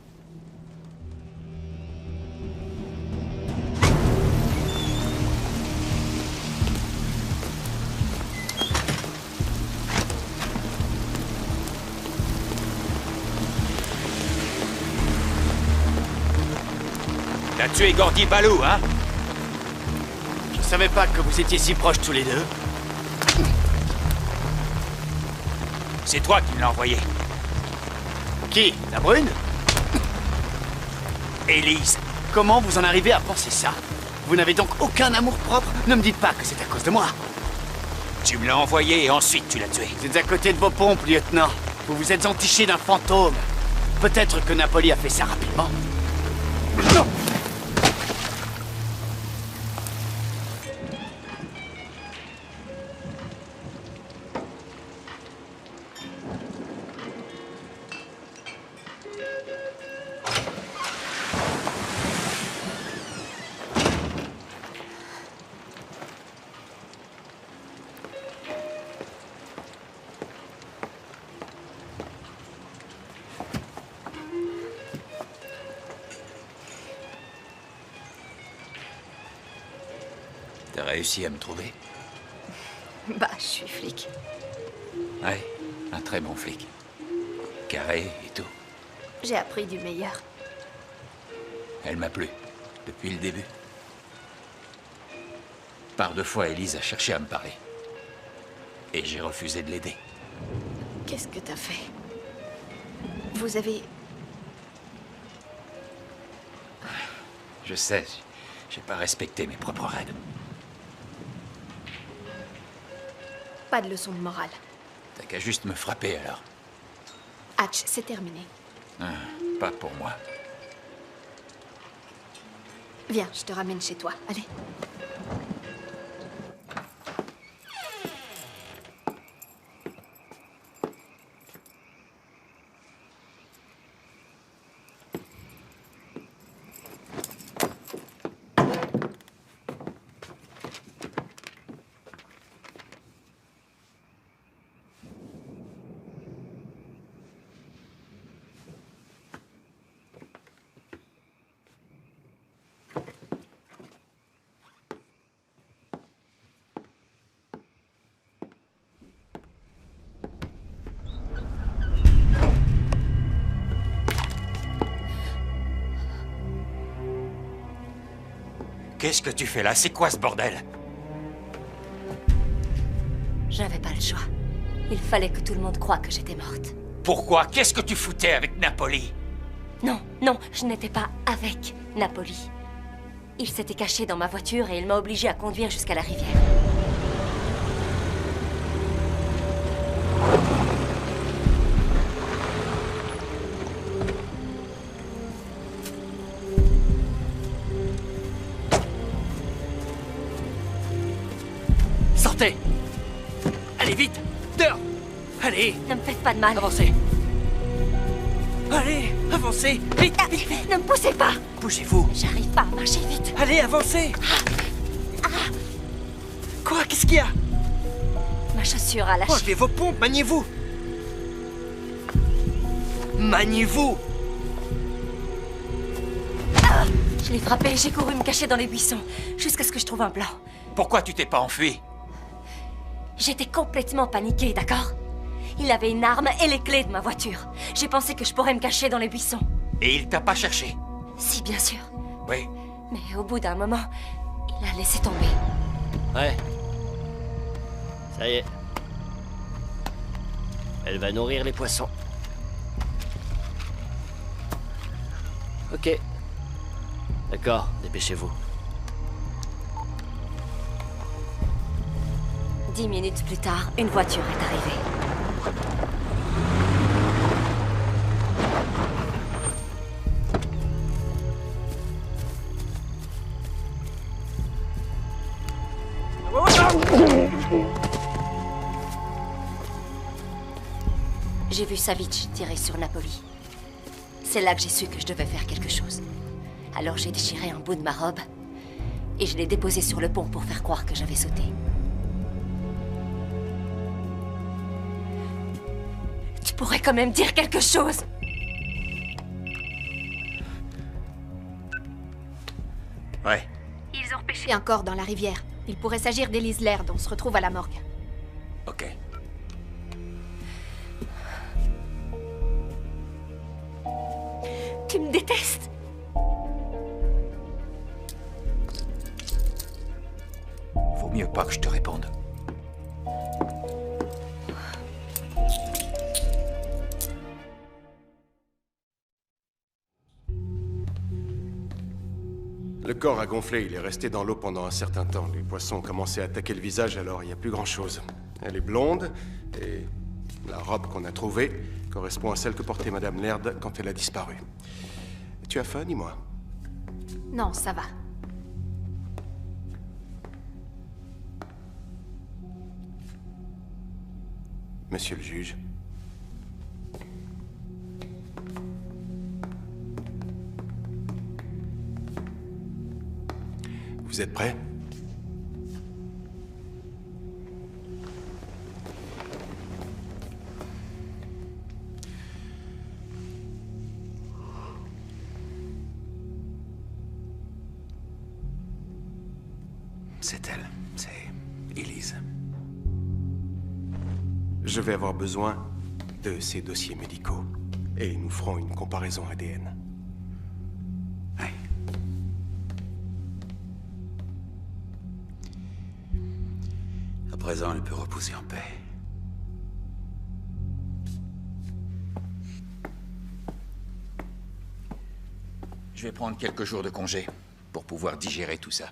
T'as tué Gordy Ballou, hein? Je savais pas que vous étiez si proches tous les deux. C'est toi qui me l'as envoyé. Qui? La brune? Elise. Comment vous en arrivez à penser ça? Vous n'avez donc aucun amour propre? Ne me dites pas que c'est à cause de moi. Tu me l'as envoyé et ensuite tu l'as tué. Vous êtes à côté de vos pompes, lieutenant. Vous vous êtes entiché d'un fantôme. Peut-être que Napoli a fait ça rapidement. Non! T'as réussi à me trouver? Bah, je suis flic. Ouais, un très bon flic. Carré et tout. J'ai appris du meilleur. Elle m'a plu, depuis le début. Par 2 fois, Elise a cherché à me parler. Et j'ai refusé de l'aider. Qu'est-ce que t'as fait? Vous avez... Je sais, j'ai pas respecté mes propres règles. Pas de leçon de morale. T'as qu'à juste me frapper, alors. Hatch, c'est terminé. Ah, pas pour moi. Viens, je te ramène chez toi. Allez. Qu'est-ce que tu fais là? C'est quoi ce bordel? J'avais pas le choix. Il fallait que tout le monde croie que j'étais morte. Pourquoi? Qu'est-ce que tu foutais avec Napoli? Non, non, je n'étais pas avec Napoli. Il s'était caché dans ma voiture et il m'a obligé à conduire jusqu'à la rivière. Sortez! Allez, vite! Dehors! Allez! Ne me faites pas de mal. Avancez! Allez, avancez! Vite, vite! Ne me poussez pas! Bougez-vous! J'arrive pas à marcher vite. Allez, avancez! Quoi? Qu'est-ce qu'il y a? Ma chaussure a lâché. Enlevez vos pompes, maniez-vous! Maniez-vous! Je l'ai frappé, j'ai couru me cacher dans les buissons, jusqu'à ce que je trouve un plan. Pourquoi tu t'es pas enfui? J'étais complètement paniquée, d'accord? Il avait une arme et les clés de ma voiture. J'ai pensé que je pourrais me cacher dans les buissons. Et il t'a pas cherché? Si, bien sûr. Oui. Mais au bout d'un moment, il a laissé tomber. Ouais. Ça y est. Elle va nourrir les poissons. Ok. D'accord, dépêchez-vous. 10 minutes plus tard, une voiture est arrivée. J'ai vu Savitch tirer sur Napoli. C'est là que j'ai su que je devais faire quelque chose. Alors j'ai déchiré un bout de ma robe et je l'ai déposé sur le pont pour faire croire que j'avais sauté. Tu pourrais quand même dire quelque chose. Ouais. Ils ont repêché un corps dans la rivière. Il pourrait s'agir d'Elise Laird, on se retrouve à la morgue. Ok. Tu me détestes. Vaut mieux pas que je te réponde. Le corps a gonflé, il est resté dans l'eau pendant un certain temps. Les poissons ont commencé à attaquer le visage, alors il n'y a plus grand-chose. Elle est blonde, et la robe qu'on a trouvée correspond à celle que portait Madame Laird quand elle a disparu. Tu as faim, dis-moi? Non, ça va. Monsieur le juge. Vous êtes prêt? C'est elle. C'est Elise. Je vais avoir besoin de ces dossiers médicaux. Et nous ferons une comparaison ADN. Ouais. À présent, elle peut reposer en paix. Je vais prendre quelques jours de congé pour pouvoir digérer tout ça.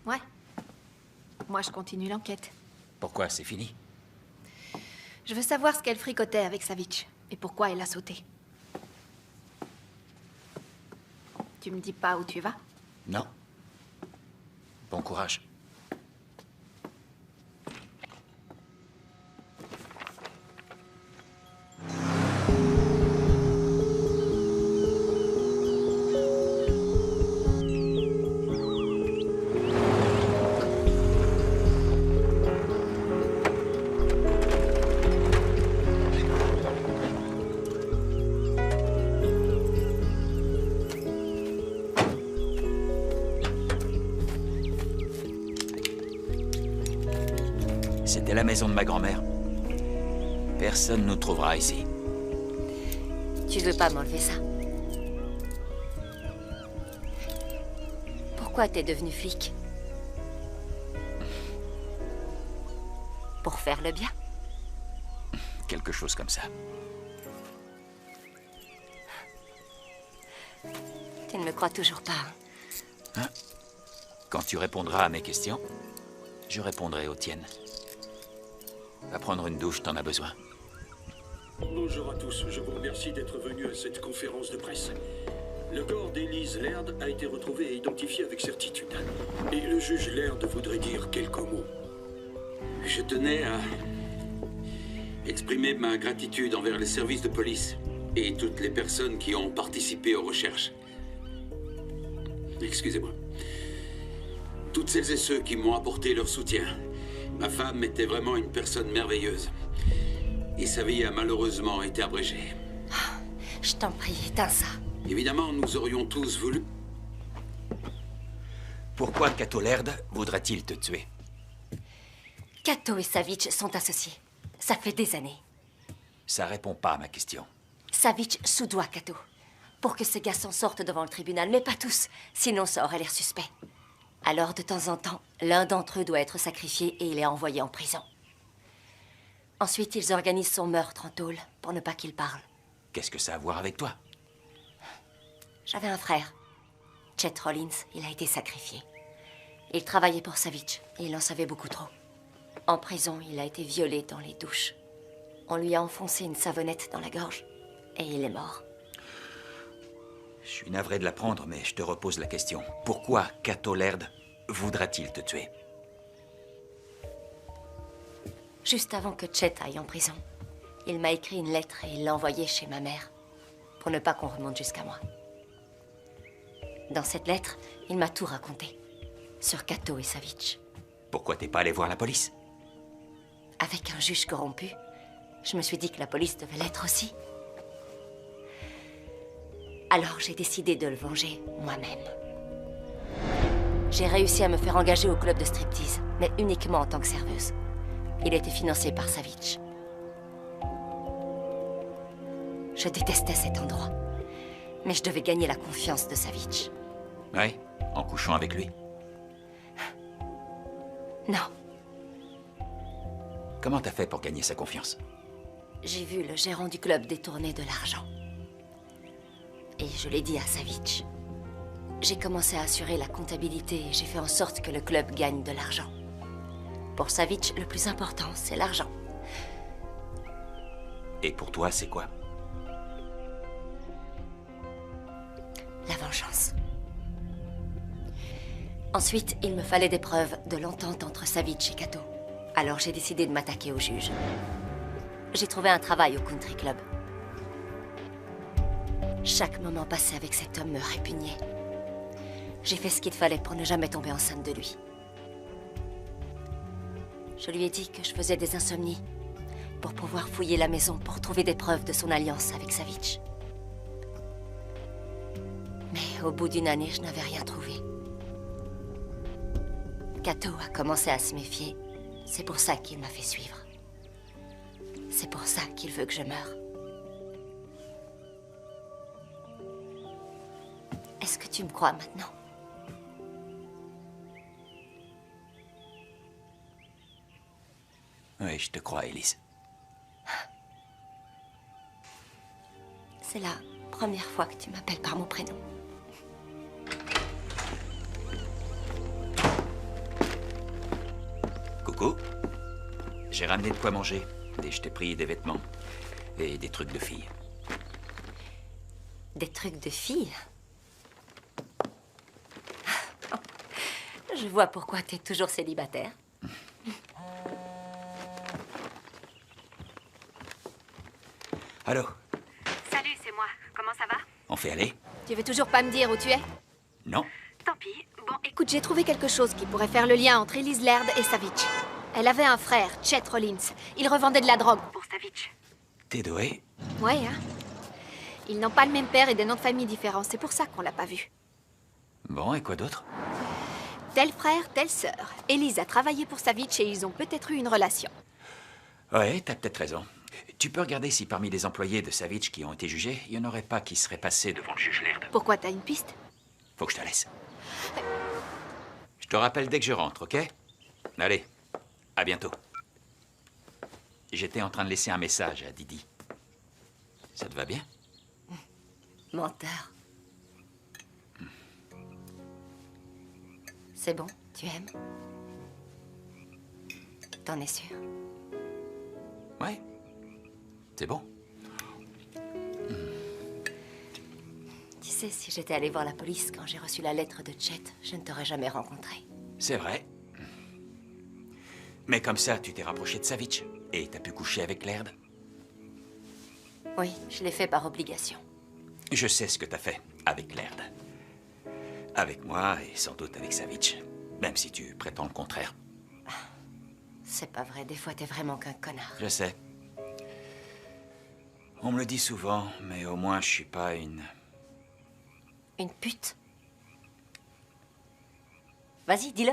Ouais. Moi, je continue l'enquête. Pourquoi? C'est fini? Je veux savoir ce qu'elle fricotait avec Savitch et pourquoi elle a sauté. Tu me dis pas où tu vas? Non. Bon courage. C'était la maison de ma grand-mère. Personne nous trouvera ici. Tu veux pas m'enlever ça? Pourquoi t'es devenu flic? Pour faire le bien? Quelque chose comme ça. Tu ne me crois toujours pas, hein? Hein? Quand tu répondras à mes questions, je répondrai aux tiennes. Va prendre une douche, t'en as besoin. Bonjour à tous, je vous remercie d'être venus à cette conférence de presse. Le corps d'Elise Laird a été retrouvé et identifié avec certitude. Et le juge Laird voudrait dire quelques mots. Je tenais à exprimer ma gratitude envers les services de police et toutes les personnes qui ont participé aux recherches. Excusez-moi. Toutes celles et ceux qui m'ont apporté leur soutien. Ma femme était vraiment une personne merveilleuse. Et sa vie a malheureusement été abrégée. Je t'en prie, éteins ça. Évidemment, nous aurions tous voulu... Pourquoi Cato Laird voudrait-il te tuer? Cato et Savitch sont associés. Ça fait des années. Ça répond pas à ma question. Savitch soudoie Cato. Pour que ces gars s'en sortent devant le tribunal, mais pas tous. Sinon, ça aurait l'air suspect. Alors, de temps en temps, l'un d'entre eux doit être sacrifié et il est envoyé en prison. Ensuite, ils organisent son meurtre en tôle pour ne pas qu'il parle. Qu'est-ce que ça a à voir avec toi? J'avais un frère, Chet Rollins. Il a été sacrifié. Il travaillait pour Savitch et il en savait beaucoup trop. En prison, il a été violé dans les douches. On lui a enfoncé une savonnette dans la gorge et il est mort. Je suis navré de l'apprendre, mais je te repose la question. Pourquoi Cato Laird voudra-t-il te tuer? Juste avant que Chet aille en prison, il m'a écrit une lettre et il l'a envoyée chez ma mère, pour ne pas qu'on remonte jusqu'à moi. Dans cette lettre, il m'a tout raconté, sur Cato et Savitch. Pourquoi t'es pas allé voir la police? Avec un juge corrompu, je me suis dit que la police devait l'être aussi. Alors j'ai décidé de le venger moi-même. J'ai réussi à me faire engager au club de striptease, mais uniquement en tant que serveuse. Il était financé par Savitch. Je détestais cet endroit, mais je devais gagner la confiance de Savitch. Oui, en couchant avec lui. Non. Comment t'as fait pour gagner sa confiance? J'ai vu le gérant du club détourner de l'argent. Et je l'ai dit à Savitch. J'ai commencé à assurer la comptabilité et j'ai fait en sorte que le club gagne de l'argent. Pour Savitch, le plus important, c'est l'argent. Et pour toi, c'est quoi? La vengeance. Ensuite, il me fallait des preuves de l'entente entre Savitch et Cato. Alors j'ai décidé de m'attaquer au juge. J'ai trouvé un travail au country club. Chaque moment passé avec cet homme me répugnait. J'ai fait ce qu'il fallait pour ne jamais tomber enceinte de lui. Je lui ai dit que je faisais des insomnies pour pouvoir fouiller la maison pour trouver des preuves de son alliance avec Savitch. Mais au bout d'une année, je n'avais rien trouvé. Cato a commencé à se méfier. C'est pour ça qu'il m'a fait suivre. C'est pour ça qu'il veut que je meure. Est-ce que tu me crois maintenant? Oui, je te crois, Elise. C'est la première fois que tu m'appelles par mon prénom. Coucou. J'ai ramené de quoi manger. Et je t'ai pris des vêtements. Et des trucs de fille. Des trucs de fille? Je vois pourquoi t'es toujours célibataire. Allô? Salut, c'est moi. Comment ça va? On fait aller? Tu veux toujours pas me dire où tu es? Non. Tant pis. Bon, écoute, j'ai trouvé quelque chose qui pourrait faire le lien entre Elise Laird et Savitch. Elle avait un frère, Chet Rollins. Il revendait de la drogue pour Savitch. T'es doué? Ouais, hein? Ils n'ont pas le même père et des noms de famille différents. C'est pour ça qu'on l'a pas vu. Bon, et quoi d'autre? Tel frère, telle sœur. Elise a travaillé pour Savitch et ils ont peut-être eu une relation. Ouais, t'as peut-être raison. Tu peux regarder si parmi les employés de Savitch qui ont été jugés, il n'y en aurait pas qui seraient passés devant le juge Laird. Pourquoi t'as une piste? Faut que je te laisse. te rappelle dès que je rentre, ok? Allez, à bientôt. J'étais en train de laisser un message à Didi. Ça te va bien? Menteur. C'est bon, tu aimes? T'en es sûr? Ouais. C'est bon. Tu sais, si j'étais allée voir la police quand j'ai reçu la lettre de Chet, je ne t'aurais jamais rencontré. C'est vrai. Mais comme ça, tu t'es rapproché de Savitch et t'as pu coucher avec Laird. Oui, je l'ai fait par obligation. Je sais ce que t'as fait avec Laird. Avec moi et sans doute avec Savitch. Même si tu prétends le contraire. C'est pas vrai, des fois t'es vraiment qu'un connard. Je sais. On me le dit souvent, mais au moins je suis pas une... Une pute? Vas-y, dis-le.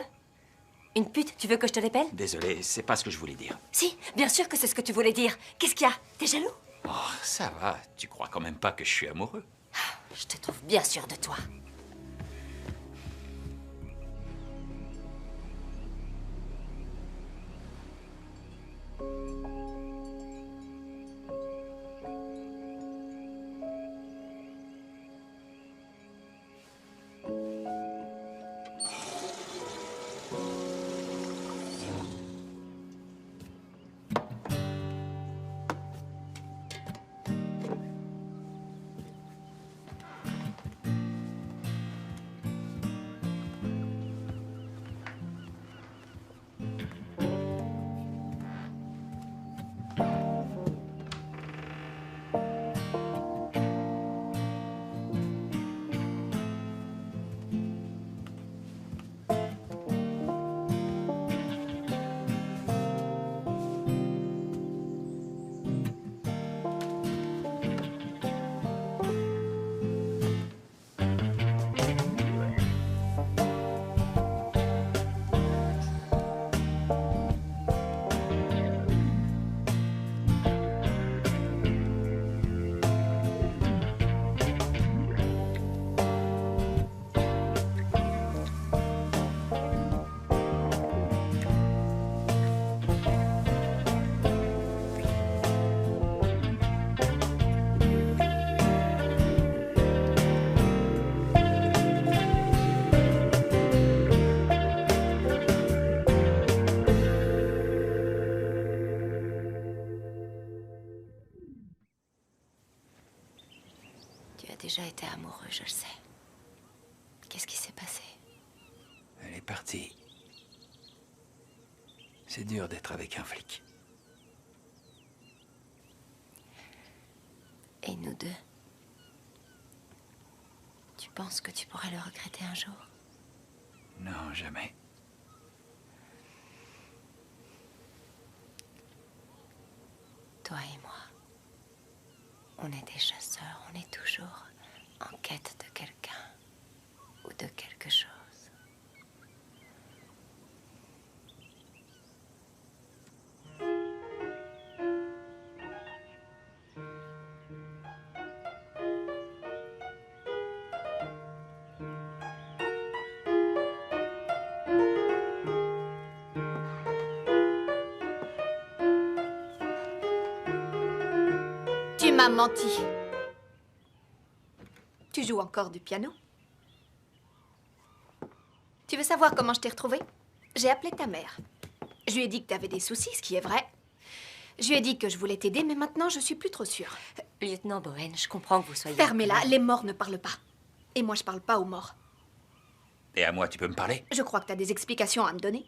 Une pute, tu veux que je te l'épelle? Désolé, c'est pas ce que je voulais dire. Si, bien sûr que c'est ce que tu voulais dire. Qu'est-ce qu'il y a? T'es jaloux? Oh, ça va. Tu crois quand même pas que je suis amoureux? Je te trouve bien sûr de toi. Déjà été amoureux, je le sais. Qu'est-ce qui s'est passé? Elle est partie. C'est dur d'être avec un flic. Et nous deux? Tu penses que tu pourrais le regretter un jour? Non, jamais. Toi et moi, on est des chasseurs, on est toujours en quête de quelqu'un ou de quelque chose. Tu m'as menti. Tu joues encore du piano? Tu veux savoir comment je t'ai retrouvée? J'ai appelé ta mère. Je lui ai dit que tu avais des soucis, ce qui est vrai. Je lui ai dit que je voulais t'aider, mais maintenant, je suis plus trop sûre. Lieutenant Bowen, je comprends que vous soyez... Fermez-la, les morts ne parlent pas. Et moi, je parle pas aux morts. Et à moi, tu peux me parler? Je crois que tu as des explications à me donner.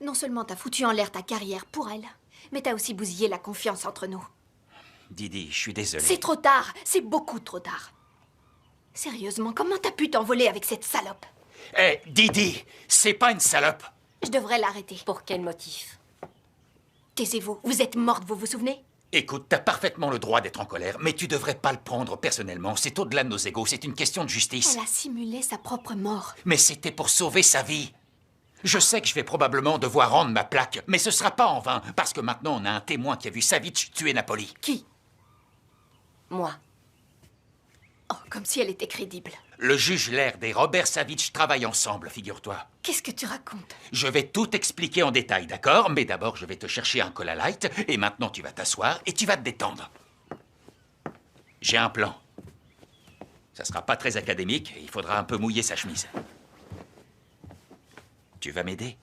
Non seulement t'as foutu en l'air ta carrière pour elle, mais t'as aussi bousillé la confiance entre nous. Didi, je suis désolé. C'est trop tard, c'est beaucoup trop tard. Sérieusement, comment t'as pu t'envoler avec cette salope? Hé, Didi, c'est pas une salope. Je devrais l'arrêter. Pour quel motif? Taisez-vous, vous êtes morte, vous vous souvenez? Écoute, t'as parfaitement le droit d'être en colère, mais tu devrais pas le prendre personnellement. C'est au-delà de nos égos, c'est une question de justice. Elle a simulé sa propre mort. Mais c'était pour sauver sa vie. Je sais que je vais probablement devoir rendre ma plaque, mais ce sera pas en vain, parce que maintenant on a un témoin qui a vu Savitch tuer Napoli. Qui? Moi. Oh, comme si elle était crédible. Le juge Laird et Robert Savitch travaillent ensemble, figure-toi. Qu'est-ce que tu racontes? Je vais tout expliquer en détail, d'accord? Mais d'abord, je vais te chercher un cola light, et maintenant tu vas t'asseoir et tu vas te détendre. J'ai un plan. Ça sera pas très académique, il faudra un peu mouiller sa chemise. Tu vas m'aider?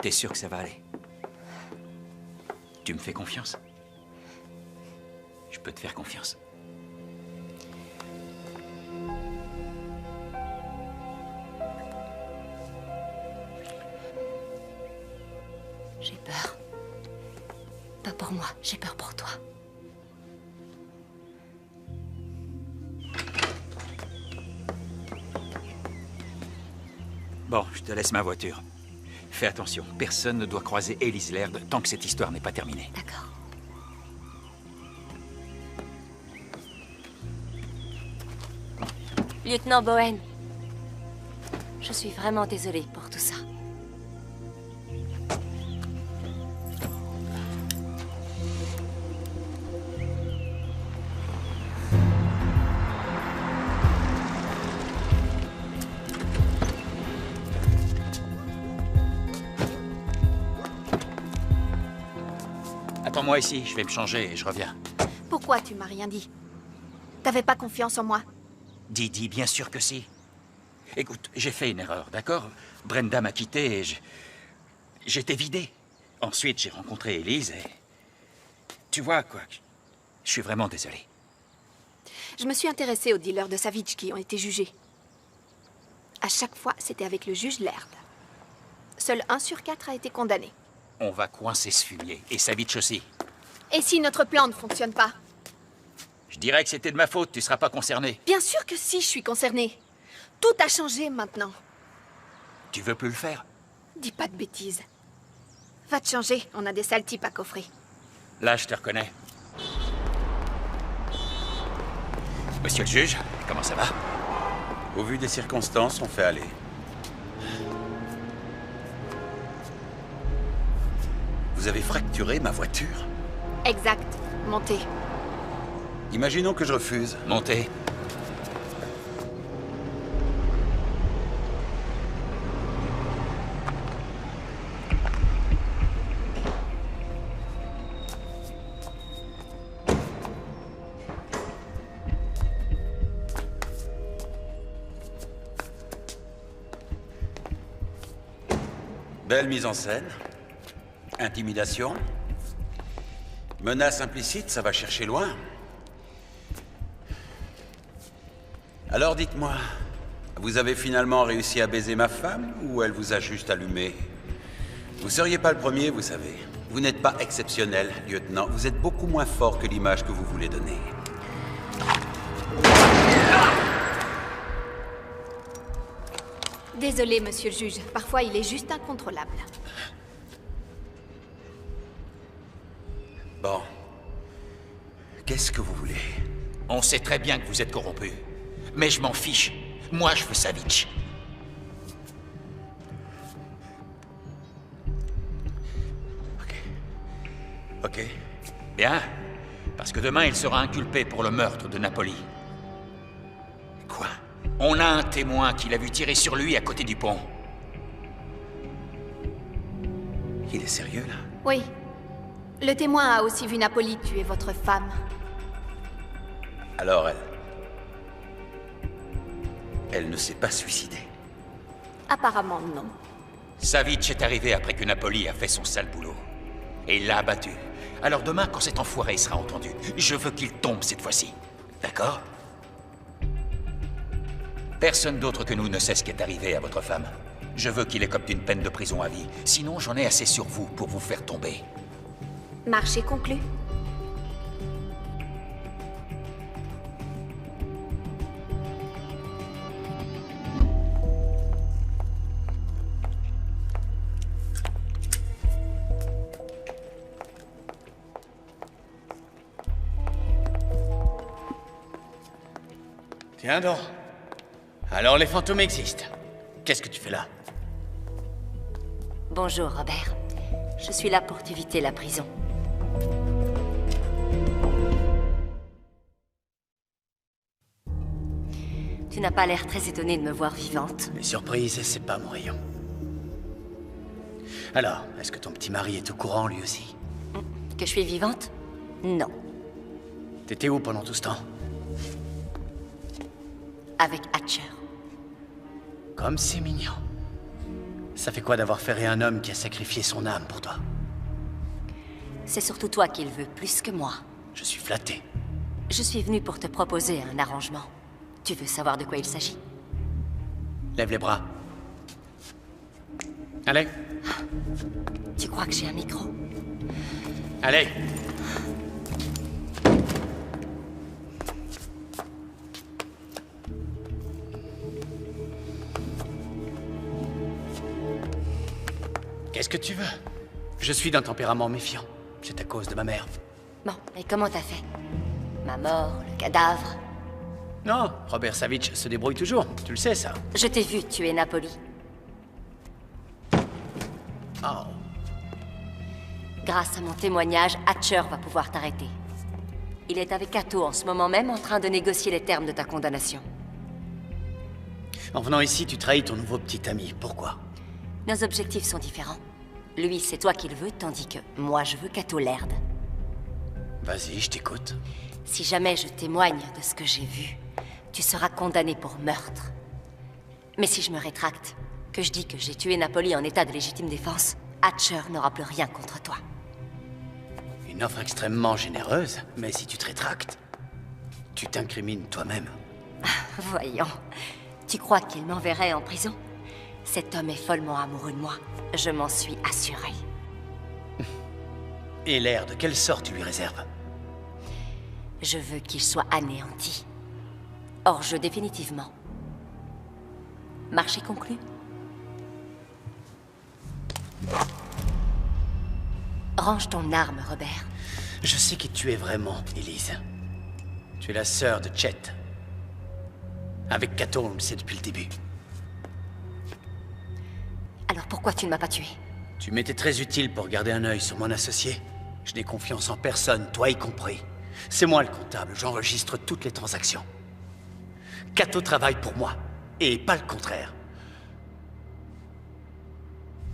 T'es sûr que ça va aller? Tu me fais confiance? Je peux te faire confiance. J'ai peur. Pas pour moi, j'ai peur pour toi. Bon, je te laisse ma voiture. Fais attention, personne ne doit croiser Elise Laird tant que cette histoire n'est pas terminée. D'accord. Lieutenant Bowen, je suis vraiment désolée pour tout ça. Attends-moi ici, je vais me changer et je reviens. Pourquoi tu m'as rien dit? T'avais pas confiance en moi? Didi, bien sûr que si. Écoute, j'ai fait une erreur, d'accord? Brenda m'a quitté et j'étais vidé. Ensuite, j'ai rencontré Elise et... Tu vois, quoi, je suis vraiment désolé. Je me suis intéressée aux dealers de Savitch qui ont été jugés. À chaque fois, c'était avec le juge Laird. Seul 1 sur 4 a été condamné. On va coincer ce fumier, et Savitch aussi. Et si notre plan ne fonctionne pas? Je dirais que c'était de ma faute, tu seras pas concerné. Bien sûr que si, je suis concernée. Tout a changé maintenant. Tu veux plus le faire? Dis pas de bêtises. Va te changer, on a des sales types à coffrer. Là, je te reconnais. Monsieur le juge, comment ça va? Au vu des circonstances, on fait aller. Vous avez fracturé ma voiture? Exact. Montez. Imaginons que je refuse. Montez. Belle mise en scène. Intimidation. Menace implicite, ça va chercher loin. Alors dites-moi, vous avez finalement réussi à baiser ma femme ou elle vous a juste allumé? Vous seriez pas le premier, vous savez. Vous n'êtes pas exceptionnel, lieutenant. Vous êtes beaucoup moins fort que l'image que vous voulez donner. Désolé, monsieur le juge. Parfois, il est juste incontrôlable. Bon. Qu'est-ce que vous voulez? On sait très bien que vous êtes corrompu. Mais je m'en fiche. Moi, je veux Savitch. Ok. Bien. Parce que demain, il sera inculpé pour le meurtre de Napoli. Quoi? On a un témoin qui l'a vu tirer sur lui à côté du pont. Il est sérieux, là? Oui. Le témoin a aussi vu Napoli tuer votre femme. Alors elle ne s'est pas suicidée. Apparemment, non. Savitch est arrivé après que Napoli a fait son sale boulot. Et il l'a abattu. Alors demain, quand cet enfoiré sera entendu, je veux qu'il tombe cette fois-ci. D'accord? Personne d'autre que nous ne sait ce qui est arrivé à votre femme. Je veux qu'il écope d'une peine de prison à vie. Sinon, j'en ai assez sur vous pour vous faire tomber. Marché conclu. Tiens donc. Alors les fantômes existent. Qu'est-ce que tu fais là? Bonjour, Robert. Je suis là pour t'éviter la prison. Tu n'as pas l'air très étonné de me voir vivante. Les surprises, c'est pas mon rayon. Alors, est-ce que ton petit mari est au courant, lui aussi? Que je suis vivante? Non. T'étais où pendant tout ce temps? Avec Hatcher. Comme c'est mignon. Ça fait quoi d'avoir ferré un homme qui a sacrifié son âme pour toi? C'est surtout toi qui le veux plus que moi. Je suis flatté. Je suis venue pour te proposer un arrangement. Tu veux savoir de quoi il s'agit? Lève les bras. Allez. Tu crois que j'ai un micro? Allez. Qu'est-ce que tu veux? Je suis d'un tempérament méfiant. C'est à cause de ma mère. Bon, et comment t'as fait? Ma mort, le cadavre? Non, Robert Savitch se débrouille toujours. Tu le sais, ça. Je t'ai vu tuer Napoli. Oh. Grâce à mon témoignage, Hatcher va pouvoir t'arrêter. Il est avec Cato en ce moment même en train de négocier les termes de ta condamnation. En venant ici, tu trahis ton nouveau petit ami. Pourquoi? Nos objectifs sont différents. Lui, c'est toi qui le veux, tandis que moi, je veux Cato Laird. Vas-y, je t'écoute. Si jamais je témoigne de ce que j'ai vu, tu seras condamné pour meurtre. Mais si je me rétracte, que je dis que j'ai tué Napoli en état de légitime défense, Hatcher n'aura plus rien contre toi. Une offre extrêmement généreuse, mais si tu te rétractes, tu t'incrimines toi-même. Voyons, tu crois qu'il m'enverrait en prison? Cet homme est follement amoureux de moi. Je m'en suis assurée. Et l'air de quelle sorte tu lui réserves? Je veux qu'il soit anéanti. Hors jeu définitivement. Marché conclu? Range ton arme, Robert. Je sais qui tu es vraiment, Elise. Tu es la sœur de Chet. Avec Cato, on le sait depuis le début. Alors pourquoi tu ne m'as pas tué? Tu m'étais très utile pour garder un œil sur mon associé. Je n'ai confiance en personne, toi y compris. C'est moi le comptable, j'enregistre toutes les transactions. Cato travaille pour moi, et pas le contraire.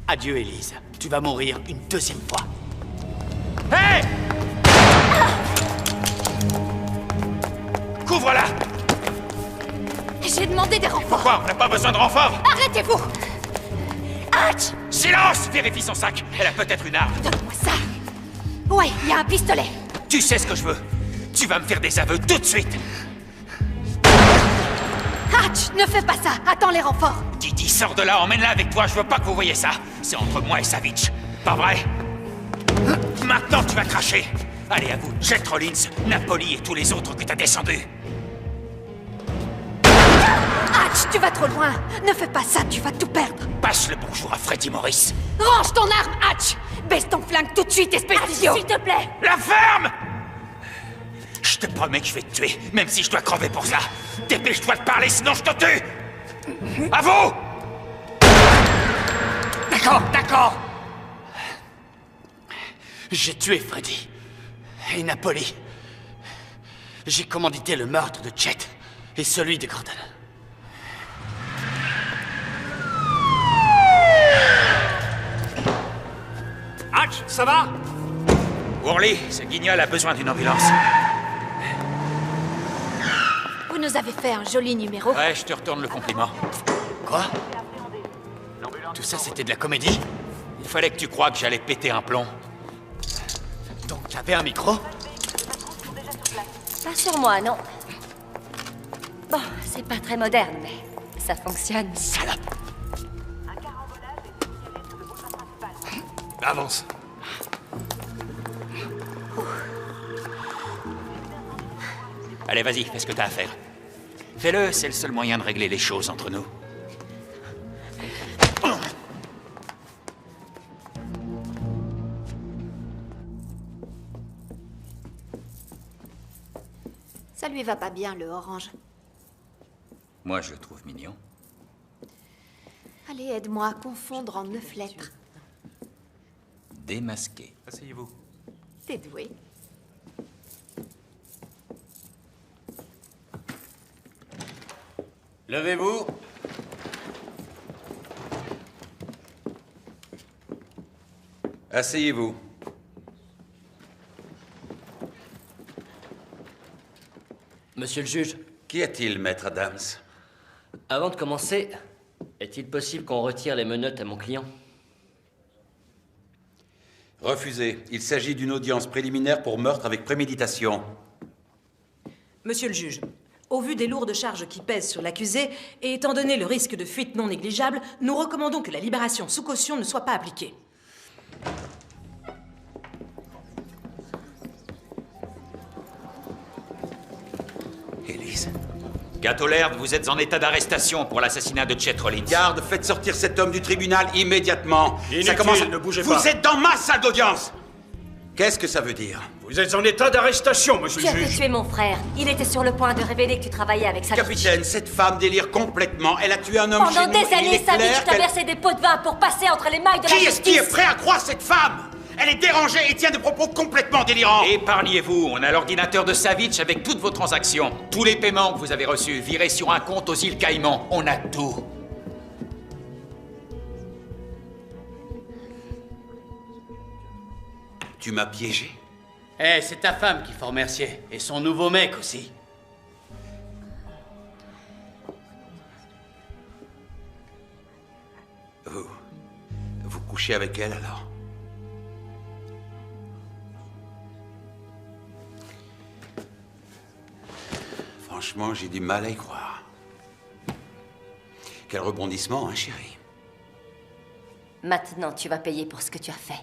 Adieu, Elise. Tu vas mourir une deuxième fois. Hé! Couvre-la! J'ai demandé des renforts. Pourquoi? On n'a pas besoin de renforts! Arrêtez-vous! Hatch! Silence! Vérifie son sac. Elle a peut-être une arme. Donne-moi ça. Ouais, il y a un pistolet. Tu sais ce que je veux. Tu vas me faire des aveux tout de suite. Hatch, ne fais pas ça. Attends les renforts. Didi, sors de là, emmène-la avec toi. Je veux pas que vous voyez ça. C'est entre moi et Savitch. Pas vrai? Maintenant, tu vas cracher. Allez, à vous. Jet Rollins, Napoli et tous les autres que t'as descendus. Hatch, tu vas trop loin. Ne fais pas ça, tu vas tout perdre. Passe le bonjour à Freddy Morris. Range ton arme, Hatch. Baisse ton flingue tout de suite, espèce d'idiot. S'il te plaît. La ferme! Je te promets que je vais te tuer, même si je dois crever pour ça. Dépêche-toi de parler, sinon je te tue! À vous! D'accord, d'accord. J'ai tué Freddy. Et Napoli. J'ai commandité le meurtre de Chet et celui de Gordon. Hatch, ça va? Worley, ce guignol a besoin d'une ambulance. Vous nous avez fait un joli numéro. Ouais, je te retourne le compliment. Quoi? Tout ça, c'était de la comédie? Il fallait que tu crois que j'allais péter un plomb. Donc, t'avais un micro? Pas sur moi, non. Bon, c'est pas très moderne, mais ça fonctionne. Salope! Avance. Allez, vas-y, fais ce que t'as à faire. Fais-le, c'est le seul moyen de régler les choses entre nous. Ça lui va pas bien, le orange. Moi, je le trouve mignon. Allez, aide-moi à confondre en 9 lettres. Démasqué. Asseyez-vous. T'es doué. Levez-vous. Asseyez-vous. Monsieur le juge. Qu'y a-t-il, maître Adams? Avant de commencer, est-il possible qu'on retire les menottes à mon client? Refusé. Il s'agit d'une audience préliminaire pour meurtre avec préméditation. Monsieur le juge, au vu des lourdes charges qui pèsent sur l'accusé, et étant donné le risque de fuite non négligeable, nous recommandons que la libération sous caution ne soit pas appliquée. Élise. Gato Laird, vous êtes en état d'arrestation pour l'assassinat de Chet Rollins. Garde, faites sortir cet homme du tribunal immédiatement. Inutile, Ça commence à... ne bougez pas. Vous êtes dans ma salle d'audience. Qu'est-ce que ça veut dire? Vous êtes en état d'arrestation, monsieur Tu le as fait juge. tuer mon frère. Il était sur le point de révéler que tu travaillais avec Savitch. Capitaine, cette femme délire complètement. Elle a tué un homme chez Pendant nous. des et il années, est clair Savitch t'a qu'elle- versé des pots de vin pour passer entre les mailles de la Qui est-ce qui est justice. prêt à croire cette femme? Elle est dérangée et tient des propos complètement délirants. Épargnez-vous, on a l'ordinateur de Savitch avec toutes vos transactions. Tous les paiements que vous avez reçus virés sur un compte aux îles Caïmans. On a tout. Tu m'as piégé. Eh, c'est ta femme qu'il faut remercier. Et son nouveau mec aussi. Vous couchez avec elle alors? Franchement, j'ai du mal à y croire. Quel rebondissement, hein, chérie? Maintenant, tu vas payer pour ce que tu as fait.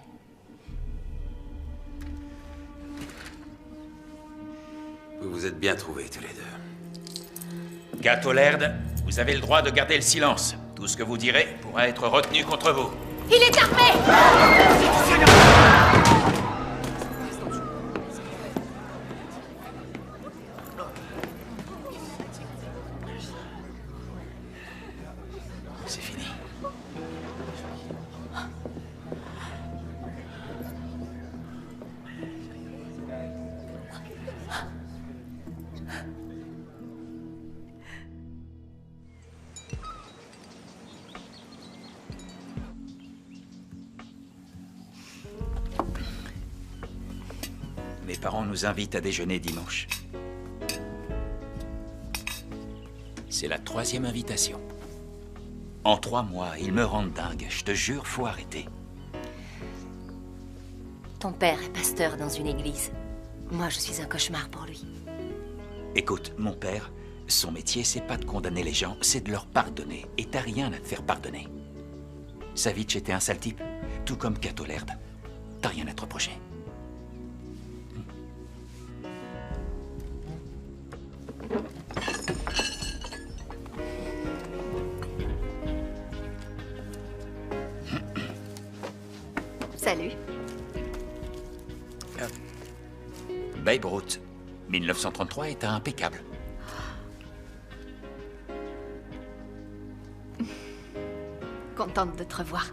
Vous vous êtes bien trouvés tous les deux. Gato Laird, vous avez le droit de garder le silence. Tout ce que vous direz pourra être retenu contre vous. Il est armé! C'est fini. Mes parents nous invitent à déjeuner dimanche. C'est la 3e invitation. En 3 mois, ils me rendent dingue. Je te jure, faut arrêter. Ton père est pasteur dans une église. Moi, je suis un cauchemar pour lui. Écoute, mon père, son métier, c'est pas de condamner les gens, c'est de leur pardonner. Et t'as rien à te faire pardonner. Savitch était un sale type, tout comme Gato Laird. T'as rien à te reprocher. Salut. Babe Ruth, 1933 est impeccable. Contente de te revoir.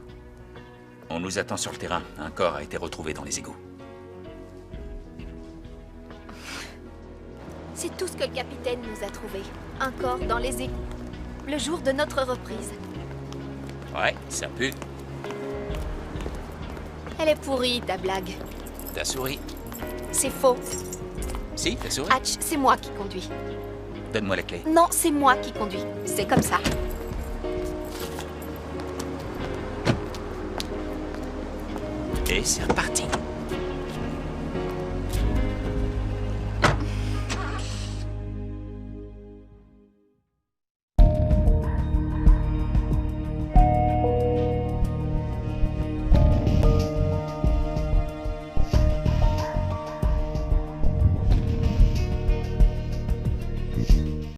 On nous attend sur le terrain. Un corps a été retrouvé dans les égouts. C'est tout ce que le capitaine nous a trouvé. Un corps dans les égouts. Le jour de notre reprise. Ouais, ça pue. Elle est pourrie, ta blague. T'as souri. C'est faux. Si, t'as souri. Hatch, c'est moi qui conduis. Donne-moi la clé. Non, c'est moi qui conduis. C'est comme ça. Et c'est reparti.